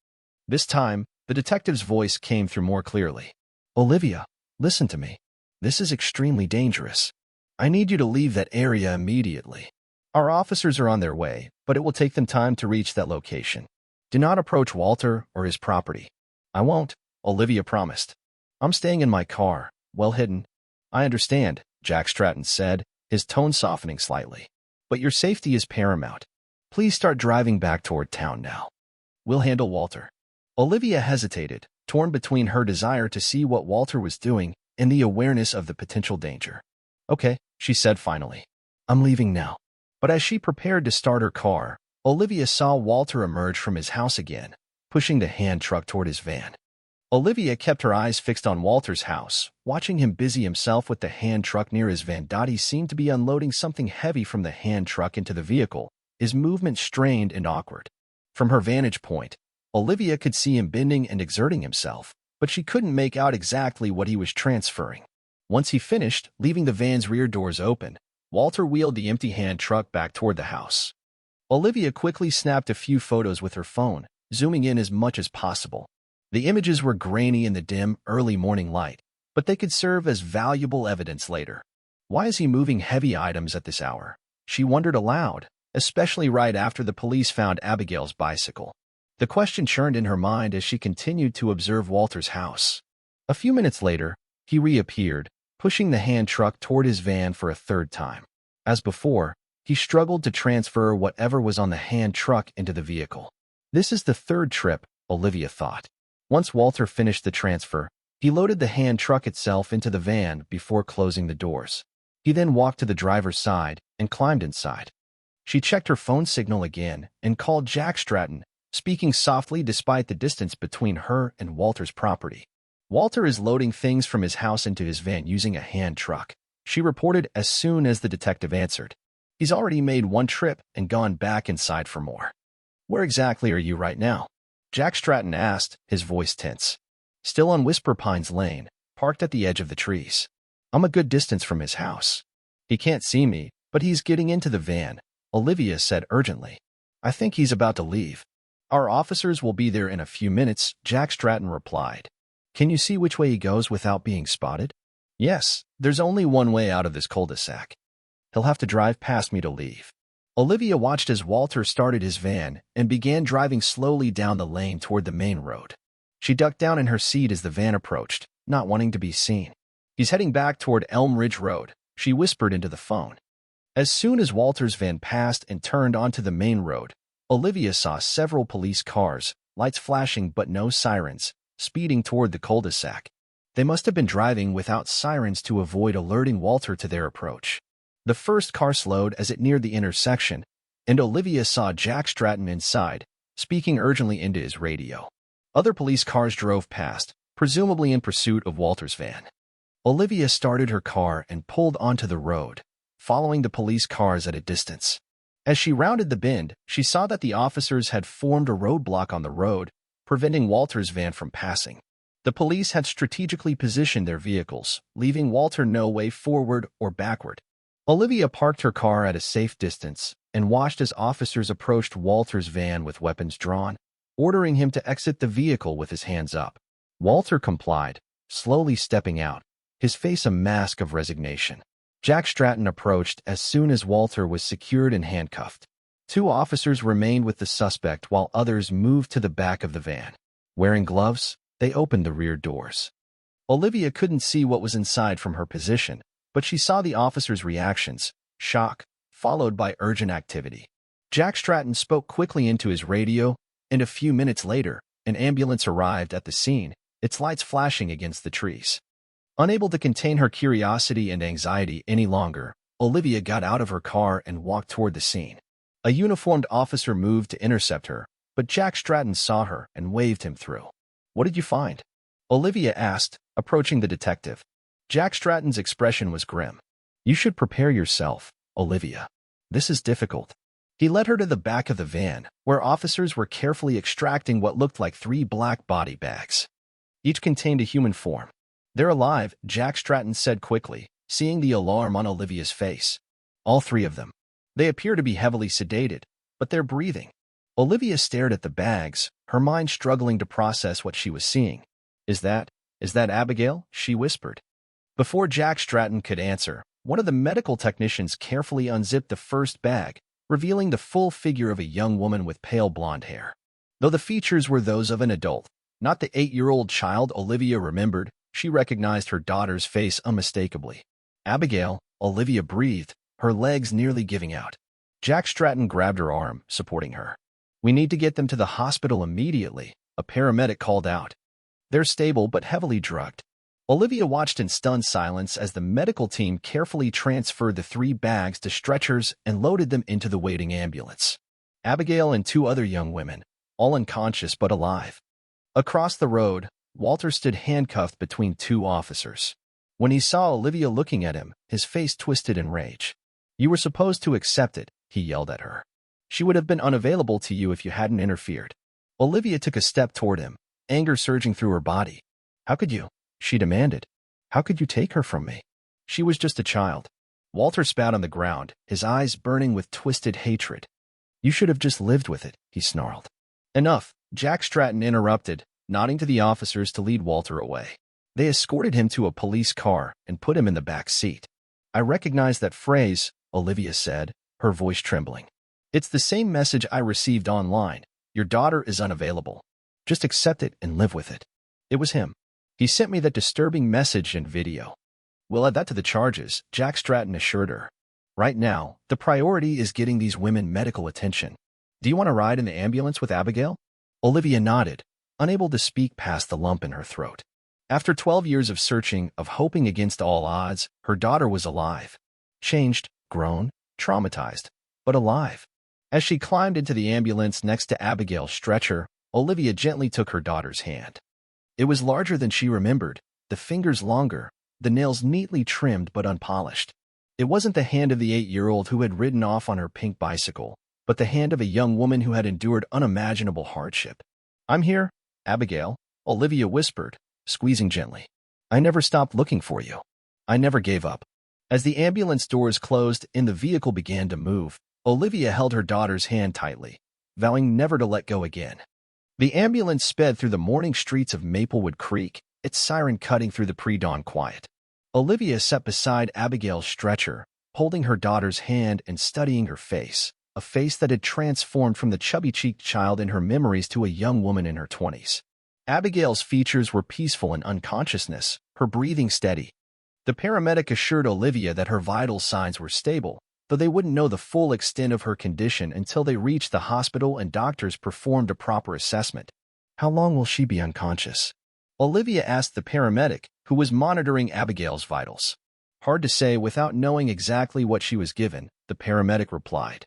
This time, the detective's voice came through more clearly. "Olivia, listen to me. This is extremely dangerous. I need you to leave that area immediately. Our officers are on their way, but it will take them time to reach that location. Do not approach Walter or his property." "I won't," Olivia promised. "I'm staying in my car, well hidden." "I understand," Jack Stratton said, his tone softening slightly. "But your safety is paramount. Please start driving back toward town now. We'll handle Walter." Olivia hesitated, torn between her desire to see what Walter was doing and the awareness of the potential danger. "Okay," she said finally. "I'm leaving now." But as she prepared to start her car, Olivia saw Walter emerge from his house again, pushing the hand truck toward his van. Olivia kept her eyes fixed on Walter's house, watching him busy himself with the hand truck near his van. He seemed to be unloading something heavy from the hand truck into the vehicle, his movement strained and awkward. From her vantage point, Olivia could see him bending and exerting himself, but she couldn't make out exactly what he was transferring. Once he finished, leaving the van's rear doors open, Walter wheeled the empty hand truck back toward the house. Olivia quickly snapped a few photos with her phone, zooming in as much as possible. The images were grainy in the dim, early morning light, but they could serve as valuable evidence later. Why is he moving heavy items at this hour? She wondered aloud, especially right after the police found Abigail's bicycle. The question churned in her mind as she continued to observe Walter's house. A few minutes later, he reappeared, pushing the hand truck toward his van for a third time. As before, he struggled to transfer whatever was on the hand truck into the vehicle. This is the third trip, Olivia thought. Once Walter finished the transfer, he loaded the hand truck itself into the van before closing the doors. He then walked to the driver's side and climbed inside. She checked her phone signal again and called Jack Stratton, speaking softly despite the distance between her and Walter's property. "Walter is loading things from his house into his van using a hand truck," she reported as soon as the detective answered. "He's already made one trip and gone back inside for more." "Where exactly are you right now?" Jack Stratton asked, his voice tense. "Still on Whisper Pines Lane, parked at the edge of the trees. I'm a good distance from his house." "He can't see me, but he's getting into the van," Olivia said urgently. "I think he's about to leave." "Our officers will be there in a few minutes," Jack Stratton replied. "Can you see which way he goes without being spotted?" "Yes, there's only one way out of this cul-de-sac. He'll have to drive past me to leave." Olivia watched as Walter started his van and began driving slowly down the lane toward the main road. She ducked down in her seat as the van approached, not wanting to be seen. "He's heading back toward Elm Ridge Road," she whispered into the phone. As soon as Walter's van passed and turned onto the main road, Olivia saw several police cars, lights flashing but no sirens, speeding toward the cul-de-sac. They must have been driving without sirens to avoid alerting Walter to their approach. The first car slowed as it neared the intersection, and Olivia saw Jack Stratton inside, speaking urgently into his radio. Other police cars drove past, presumably in pursuit of Walter's van. Olivia started her car and pulled onto the road, following the police cars at a distance. As she rounded the bend, she saw that the officers had formed a roadblock on the road, preventing Walter's van from passing. The police had strategically positioned their vehicles, leaving Walter no way forward or backward. Olivia parked her car at a safe distance and watched as officers approached Walter's van with weapons drawn, ordering him to exit the vehicle with his hands up. Walter complied, slowly stepping out, his face a mask of resignation. Jack Stratton approached as soon as Walter was secured and handcuffed. Two officers remained with the suspect while others moved to the back of the van. Wearing gloves, they opened the rear doors. Olivia couldn't see what was inside from her position, but she saw the officers' reactions, shock, followed by urgent activity. Jack Stratton spoke quickly into his radio, and a few minutes later, an ambulance arrived at the scene, its lights flashing against the trees. Unable to contain her curiosity and anxiety any longer, Olivia got out of her car and walked toward the scene. A uniformed officer moved to intercept her, but Jack Stratton saw her and waved him through. "What did you find?" Olivia asked, approaching the detective. Jack Stratton's expression was grim. "You should prepare yourself, Olivia. This is difficult." He led her to the back of the van, where officers were carefully extracting what looked like 3 black body bags. Each contained a human form. "They're alive," Jack Stratton said quickly, seeing the alarm on Olivia's face. "All 3 of them. They appear to be heavily sedated, but they're breathing." Olivia stared at the bags, her mind struggling to process what she was seeing. Is that Abigail?" she whispered. Before Jack Stratton could answer, one of the medical technicians carefully unzipped the first bag, revealing the full figure of a young woman with pale blonde hair. Though the features were those of an adult, not the 8-year-old child Olivia remembered, she recognized her daughter's face unmistakably. "Abigail," Olivia breathed, her legs nearly giving out. Jack Stratton grabbed her arm, supporting her. "We need to get them to the hospital immediately," a paramedic called out. "They're stable but heavily drugged." Olivia watched in stunned silence as the medical team carefully transferred the 3 bags to stretchers and loaded them into the waiting ambulance. Abigail and 2 other young women, all unconscious but alive. Across the road, Walter stood handcuffed between 2 officers. When he saw Olivia looking at him, his face twisted in rage. "You were supposed to accept it," he yelled at her. "She would have been unavailable to you if you hadn't interfered." Olivia took a step toward him, anger surging through her body. "How could you?" she demanded. "How could you take her from me? She was just a child." Walter spat on the ground, his eyes burning with twisted hatred. "You should have just lived with it," he snarled. "Enough," Jack Stratton interrupted, nodding to the officers to lead Walter away. They escorted him to a police car and put him in the back seat. I recognize that phrase, Olivia said, her voice trembling. It's the same message I received online. Your daughter is unavailable. Just accept it and live with it. It was him. He sent me that disturbing message and video. We'll add that to the charges, Jack Stratton assured her. Right now, the priority is getting these women medical attention. Do you want to ride in the ambulance with Abigail? Olivia nodded, unable to speak past the lump in her throat. After 12 years of searching, of hoping against all odds, her daughter was alive. Changed, grown, traumatized, but alive. As she climbed into the ambulance next to Abigail's stretcher, Olivia gently took her daughter's hand. It was larger than she remembered, the fingers longer, the nails neatly trimmed but unpolished. It wasn't the hand of the 8-year-old who had ridden off on her pink bicycle, but the hand of a young woman who had endured unimaginable hardship. I'm here, Abigail, Olivia whispered, squeezing gently. I never stopped looking for you. I never gave up. As the ambulance doors closed and the vehicle began to move, Olivia held her daughter's hand tightly, vowing never to let go again. The ambulance sped through the morning streets of Maplewood Creek, its siren cutting through the pre-dawn quiet. Olivia sat beside Abigail's stretcher, holding her daughter's hand and studying her face, a face that had transformed from the chubby-cheeked child in her memories to a young woman in her 20s. Abigail's features were peaceful in unconsciousness, her breathing steady. The paramedic assured Olivia that her vital signs were stable, though they wouldn't know the full extent of her condition until they reached the hospital and doctors performed a proper assessment. How long will she be unconscious? Olivia asked the paramedic, who was monitoring Abigail's vitals. Hard to say without knowing exactly what she was given, the paramedic replied.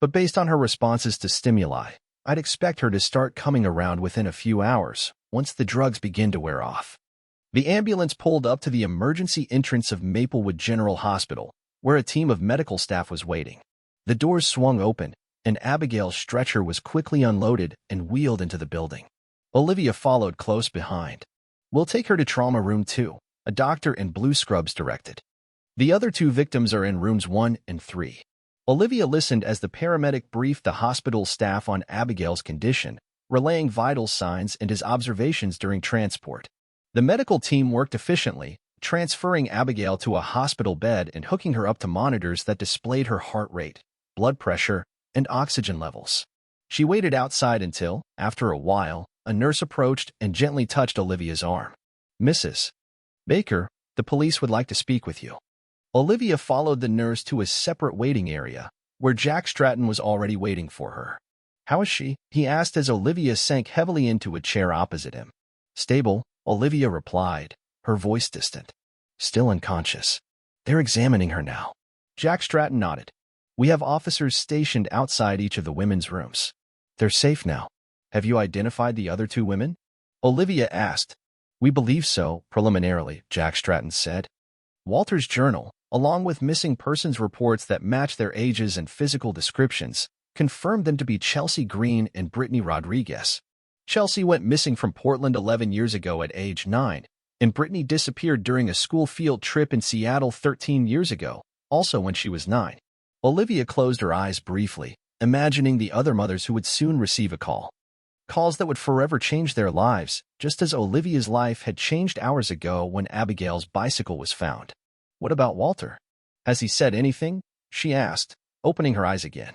But based on her responses to stimuli, I'd expect her to start coming around within a few hours, once the drugs begin to wear off. The ambulance pulled up to the emergency entrance of Maplewood General Hospital, where a team of medical staff was waiting. The doors swung open, and Abigail's stretcher was quickly unloaded and wheeled into the building. Olivia followed close behind. We'll take her to Trauma Room 2, a doctor in blue scrubs directed. The other 2 victims are in rooms 1 and 3. Olivia listened as the paramedic briefed the hospital staff on Abigail's condition, relaying vital signs and his observations during transport. The medical team worked efficiently, transferring Abigail to a hospital bed and hooking her up to monitors that displayed her heart rate, blood pressure, and oxygen levels. She waited outside until, after a while, a nurse approached and gently touched Olivia's arm. Mrs. Baker, the police would like to speak with you. Olivia followed the nurse to a separate waiting area, where Jack Stratton was already waiting for her. How is she? He asked as Olivia sank heavily into a chair opposite him. Stable, Olivia replied, her voice distant. Still unconscious. They're examining her now. Jack Stratton nodded. We have officers stationed outside each of the women's rooms. They're safe now. Have you identified the other 2 women? Olivia asked. We believe so, preliminarily, Jack Stratton said. Walter's journal, along with missing persons reports that match their ages and physical descriptions, confirmed them to be Chelsea Green and Brittany Rodriguez. Chelsea went missing from Portland 11 years ago at age 9, and Brittany disappeared during a school field trip in Seattle 13 years ago, also when she was 9. Olivia closed her eyes briefly, imagining the other mothers who would soon receive a call. Calls that would forever change their lives, just as Olivia's life had changed hours ago when Abigail's bicycle was found. What about Walter? Has he said anything? She asked, opening her eyes again.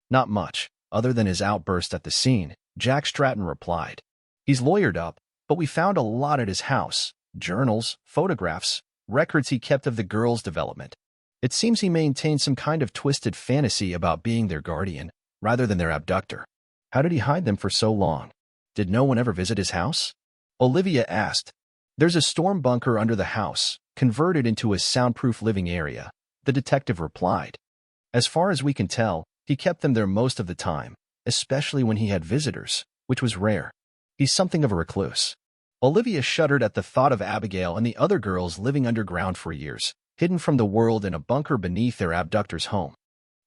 Not much, other than his outburst at the scene, Jack Stratton replied. He's lawyered up, but we found a lot at his house, journals, photographs, records he kept of the girls' development. It seems he maintained some kind of twisted fantasy about being their guardian, rather than their abductor. How did he hide them for so long? Did no one ever visit his house? Olivia asked. There's a storm bunker under the house, converted into a soundproof living area, the detective replied. As far as we can tell, he kept them there most of the time, especially when he had visitors, which was rare. He's something of a recluse. Olivia shuddered at the thought of Abigail and the other girls living underground for years, hidden from the world in a bunker beneath their abductor's home.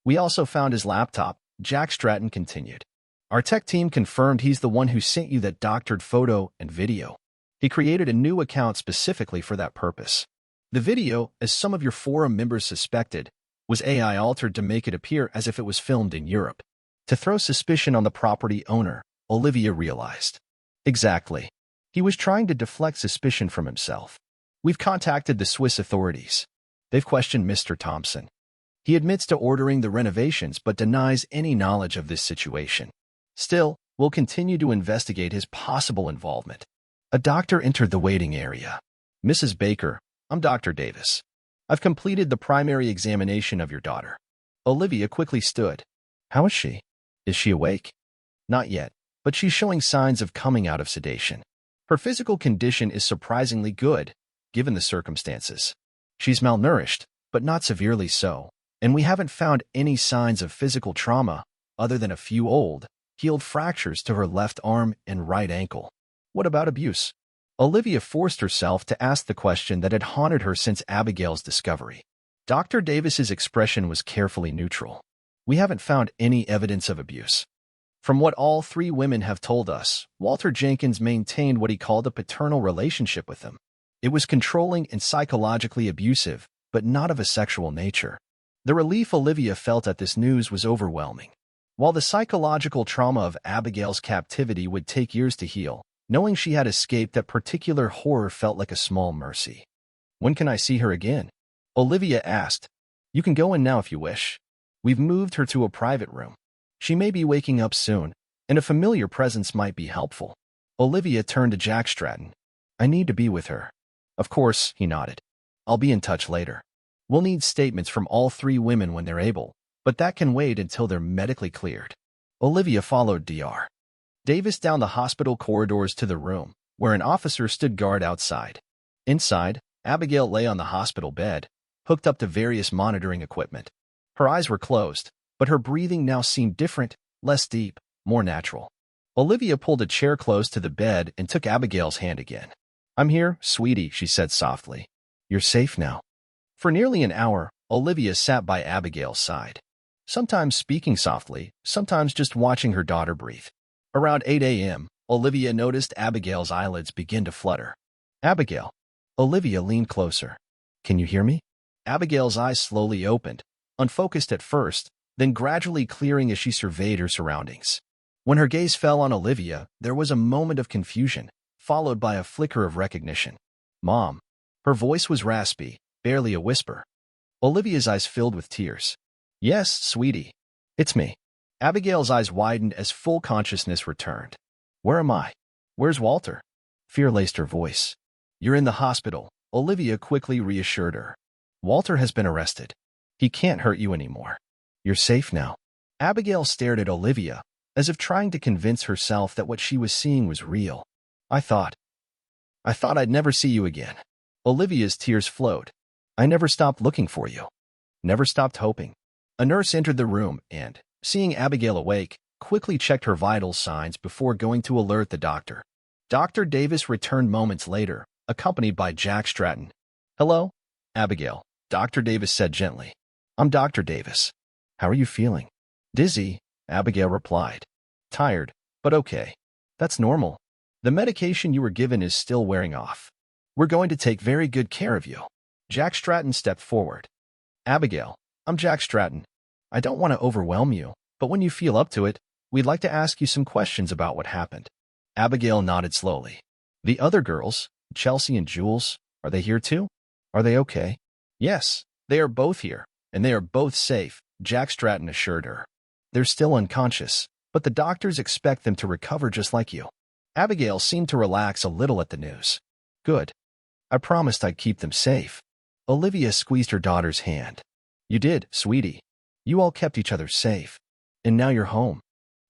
We also found his laptop, Jack Stratton continued. Our tech team confirmed he's the one who sent you that doctored photo and video. He created a new account specifically for that purpose. The video, as some of your forum members suspected, was AI altered to make it appear as if it was filmed in Europe. To throw suspicion on the property owner, Olivia realized. Exactly. He was trying to deflect suspicion from himself. We've contacted the Swiss authorities. They've questioned Mr. Thompson. He admits to ordering the renovations but denies any knowledge of this situation. Still, we'll continue to investigate his possible involvement. A doctor entered the waiting area. Mrs. Baker, I'm Dr. Davis. I've completed the primary examination of your daughter. Olivia quickly stood. How is she? Is she awake? Not yet, but she's showing signs of coming out of sedation. Her physical condition is surprisingly good, given the circumstances. She's malnourished, but not severely so, and we haven't found any signs of physical trauma other than a few old, healed fractures to her left arm and right ankle. What about abuse? Olivia forced herself to ask the question that had haunted her since Abigail's discovery. Dr. Davis's expression was carefully neutral. We haven't found any evidence of abuse. From what all three women have told us, Walter Jenkins maintained what he called a paternal relationship with them. It was controlling and psychologically abusive, but not of a sexual nature. The relief Olivia felt at this news was overwhelming. While the psychological trauma of Abigail's captivity would take years to heal, knowing she had escaped that particular horror felt like a small mercy. When can I see her again? Olivia asked. You can go in now if you wish. We've moved her to a private room. She may be waking up soon, and a familiar presence might be helpful. Olivia turned to Jack Stratton. I need to be with her. Of course, he nodded. I'll be in touch later. We'll need statements from all three women when they're able, but that can wait until they're medically cleared. Olivia followed Dr. Davis down the hospital corridors to the room, where an officer stood guard outside. Inside, Abigail lay on the hospital bed, hooked up to various monitoring equipment. Her eyes were closed, but her breathing now seemed different, less deep, more natural. Olivia pulled a chair close to the bed and took Abigail's hand again. I'm here, sweetie, she said softly. You're safe now. For nearly an hour, Olivia sat by Abigail's side. Sometimes speaking softly, sometimes just watching her daughter breathe. Around 8 a.m., Olivia noticed Abigail's eyelids begin to flutter. Abigail. Olivia leaned closer. Can you hear me? Abigail's eyes slowly opened, unfocused at first, then gradually clearing as she surveyed her surroundings. When her gaze fell on Olivia, there was a moment of confusion, followed by a flicker of recognition. Mom. Her voice was raspy, barely a whisper. Olivia's eyes filled with tears. Yes, sweetie. It's me. Abigail's eyes widened as full consciousness returned. Where am I? Where's Walter? Fear laced her voice. You're in the hospital, Olivia quickly reassured her. Walter has been arrested. He can't hurt you anymore. You're safe now. Abigail stared at Olivia, as if trying to convince herself that what she was seeing was real. I thought I'd never see you again. Olivia's tears flowed. I never stopped looking for you. Never stopped hoping. A nurse entered the room and, seeing Abigail awake, quickly checked her vital signs before going to alert the doctor. Dr. Davis returned moments later, accompanied by Jack Stratton. Hello, Abigail, Dr. Davis said gently. I'm Dr. Davis. How are you feeling? Dizzy, Abigail replied. Tired, but okay. That's normal. The medication you were given is still wearing off. We're going to take very good care of you. Jack Stratton stepped forward. Abigail, I'm Jack Stratton. I don't want to overwhelm you, but when you feel up to it, we'd like to ask you some questions about what happened. Abigail nodded slowly. The other girls, Chelsea and Jules, are they here too? Are they okay? Yes, they are both here, and they are both safe, Jack Stratton assured her. They're still unconscious, but the doctors expect them to recover just like you. Abigail seemed to relax a little at the news. Good. I promised I'd keep them safe. Olivia squeezed her daughter's hand. You did, sweetie. You all kept each other safe. And now you're home.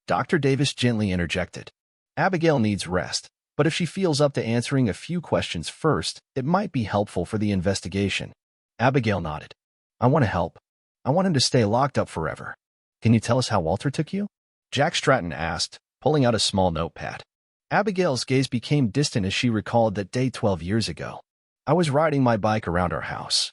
Dr. Davis gently interjected. Abigail needs rest, but if she feels up to answering a few questions first, it might be helpful for the investigation. Abigail nodded. I want to help. I want him to stay locked up forever. Can you tell us how Walter took you? Jack Stratton asked, pulling out a small notepad. Abigail's gaze became distant as she recalled that day 12 years ago. I was riding my bike around our house.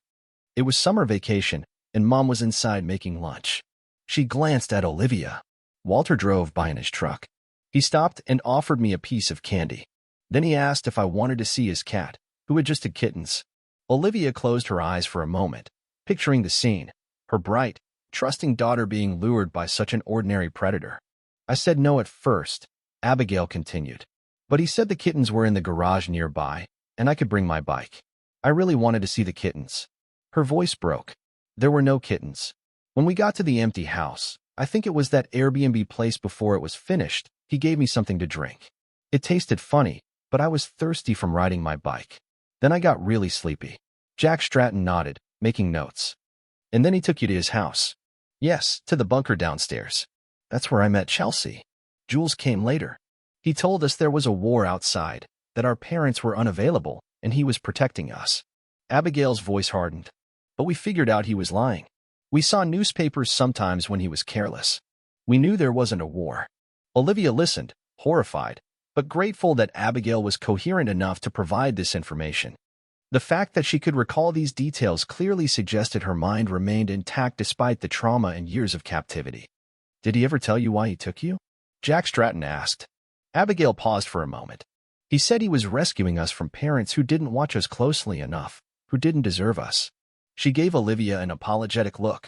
It was summer vacation, and Mom was inside making lunch. She glanced at Olivia. Walter drove by in his truck. He stopped and offered me a piece of candy. Then he asked if I wanted to see his cat, who had just had kittens. Olivia closed her eyes for a moment, picturing the scene, her bright, trusting daughter being lured by such an ordinary predator. I said no at first, Abigail continued. But he said the kittens were in the garage nearby, and I could bring my bike. I really wanted to see the kittens. Her voice broke. There were no kittens. When we got to the empty house, I think it was that Airbnb place before it was finished, he gave me something to drink. It tasted funny, but I was thirsty from riding my bike. Then I got really sleepy. Jack Stratton nodded, making notes. And then he took you to his house. Yes, to the bunker downstairs. That's where I met Chelsea. Jules came later. He told us there was a war outside, that our parents were unavailable, and he was protecting us. Abigail's voice hardened. But we figured out he was lying. We saw newspapers sometimes when he was careless. We knew there wasn't a war. Olivia listened, horrified, but grateful that Abigail was coherent enough to provide this information. The fact that she could recall these details clearly suggested her mind remained intact despite the trauma and years of captivity. Did he ever tell you why he took you? Jack Stratton asked. Abigail paused for a moment. He said he was rescuing us from parents who didn't watch us closely enough, who didn't deserve us. She gave Olivia an apologetic look.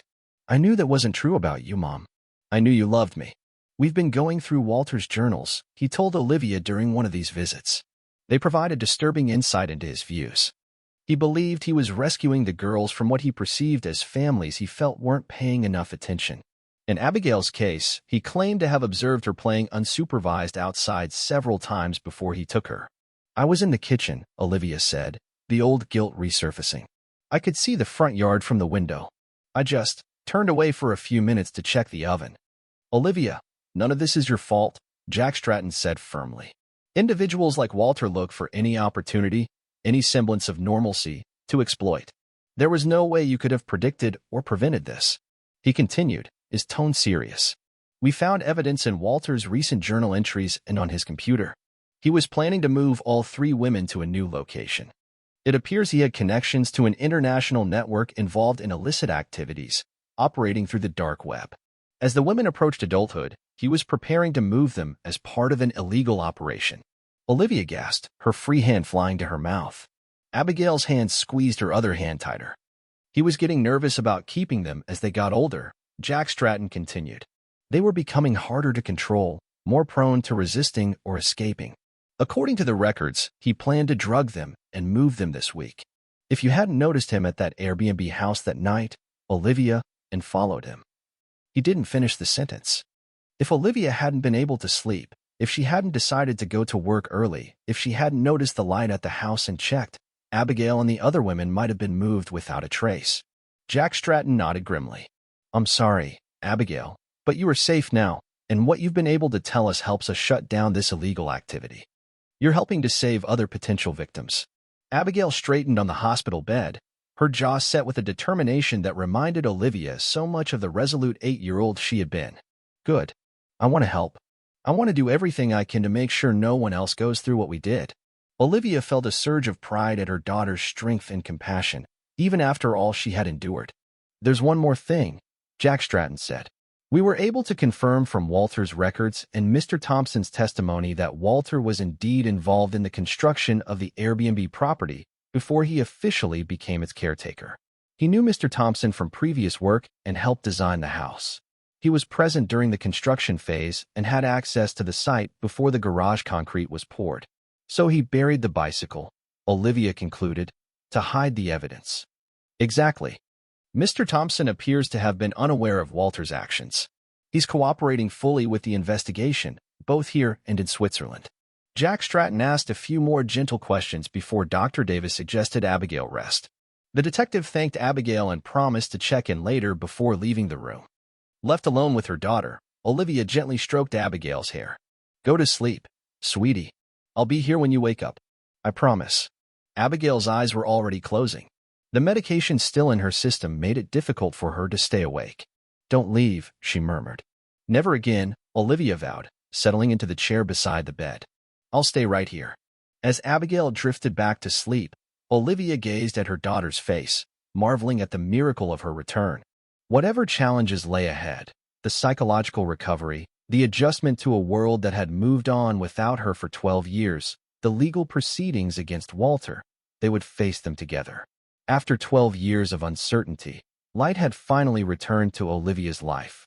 I knew that wasn't true about you, Mom. I knew you loved me. We've been going through Walter's journals, he told Olivia during one of these visits. They provided disturbing insight into his views. He believed he was rescuing the girls from what he perceived as families he felt weren't paying enough attention. In Abigail's case, he claimed to have observed her playing unsupervised outside several times before he took her. I was in the kitchen, Olivia said, the old guilt resurfacing. I could see the front yard from the window. I just turned away for a few minutes to check the oven. Olivia, none of this is your fault, Jack Stratton said firmly. Individuals like Walter look for any opportunity, any semblance of normalcy, to exploit. There was no way you could have predicted or prevented this. He continued, his tone serious. We found evidence in Walter's recent journal entries and on his computer. He was planning to move all 3 women to a new location. It appears he had connections to an international network involved in illicit activities, operating through the dark web. As the women approached adulthood, he was preparing to move them as part of an illegal operation. Olivia gasped, her free hand flying to her mouth. Abigail's hand squeezed her other hand tighter. He was getting nervous about keeping them as they got older, Jack Stratton continued. They were becoming harder to control, more prone to resisting or escaping. According to the records, he planned to drug them and move them this week. If you hadn't noticed him at that Airbnb house that night, Olivia, and followed him. He didn't finish the sentence. If Olivia hadn't been able to sleep, if she hadn't decided to go to work early, if she hadn't noticed the light at the house and checked, Abigail and the other women might have been moved without a trace. Jack Stratton nodded grimly. I'm sorry, Abigail, but you are safe now, and what you've been able to tell us helps us shut down this illegal activity. You're helping to save other potential victims. Abigail straightened on the hospital bed, her jaw set with a determination that reminded Olivia so much of the resolute 8-year-old she had been. Good. I want to help. I want to do everything I can to make sure no one else goes through what we did. Olivia felt a surge of pride at her daughter's strength and compassion, even after all she had endured. There's one more thing, Jack Stratton said. We were able to confirm from Walter's records and Mr. Thompson's testimony that Walter was indeed involved in the construction of the Airbnb property before he officially became its caretaker. He knew Mr. Thompson from previous work and helped design the house. He was present during the construction phase and had access to the site before the garage concrete was poured. So he buried the bicycle, Olivia concluded, to hide the evidence. Exactly. Mr. Thompson appears to have been unaware of Walter's actions. He's cooperating fully with the investigation, both here and in Switzerland. Jack Stratton asked a few more gentle questions before Dr. Davis suggested Abigail rest. The detective thanked Abigail and promised to check in later before leaving the room. Left alone with her daughter, Olivia gently stroked Abigail's hair. Go to sleep, sweetie. I'll be here when you wake up. I promise. Abigail's eyes were already closing. The medication still in her system made it difficult for her to stay awake. Don't leave, she murmured. Never again, Olivia vowed, settling into the chair beside the bed. I'll stay right here. As Abigail drifted back to sleep, Olivia gazed at her daughter's face, marveling at the miracle of her return. Whatever challenges lay ahead, the psychological recovery, the adjustment to a world that had moved on without her for 12 years, the legal proceedings against Walter, they would face them together. After 12 years of uncertainty, light had finally returned to Olivia's life.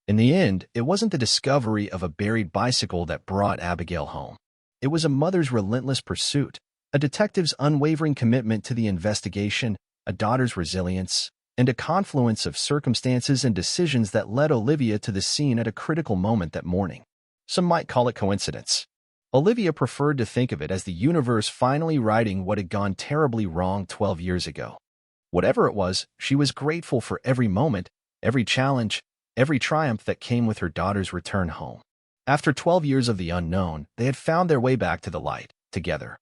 In the end, it wasn't the discovery of a buried bicycle that brought Abigail home. It was a mother's relentless pursuit, a detective's unwavering commitment to the investigation, a daughter's resilience, and a confluence of circumstances and decisions that led Olivia to the scene at a critical moment that morning. Some might call it coincidence. Olivia preferred to think of it as the universe finally righting what had gone terribly wrong 12 years ago. Whatever it was, she was grateful for every moment, every challenge, every triumph that came with her daughter's return home. After 12 years of the unknown, they had found their way back to the light, together.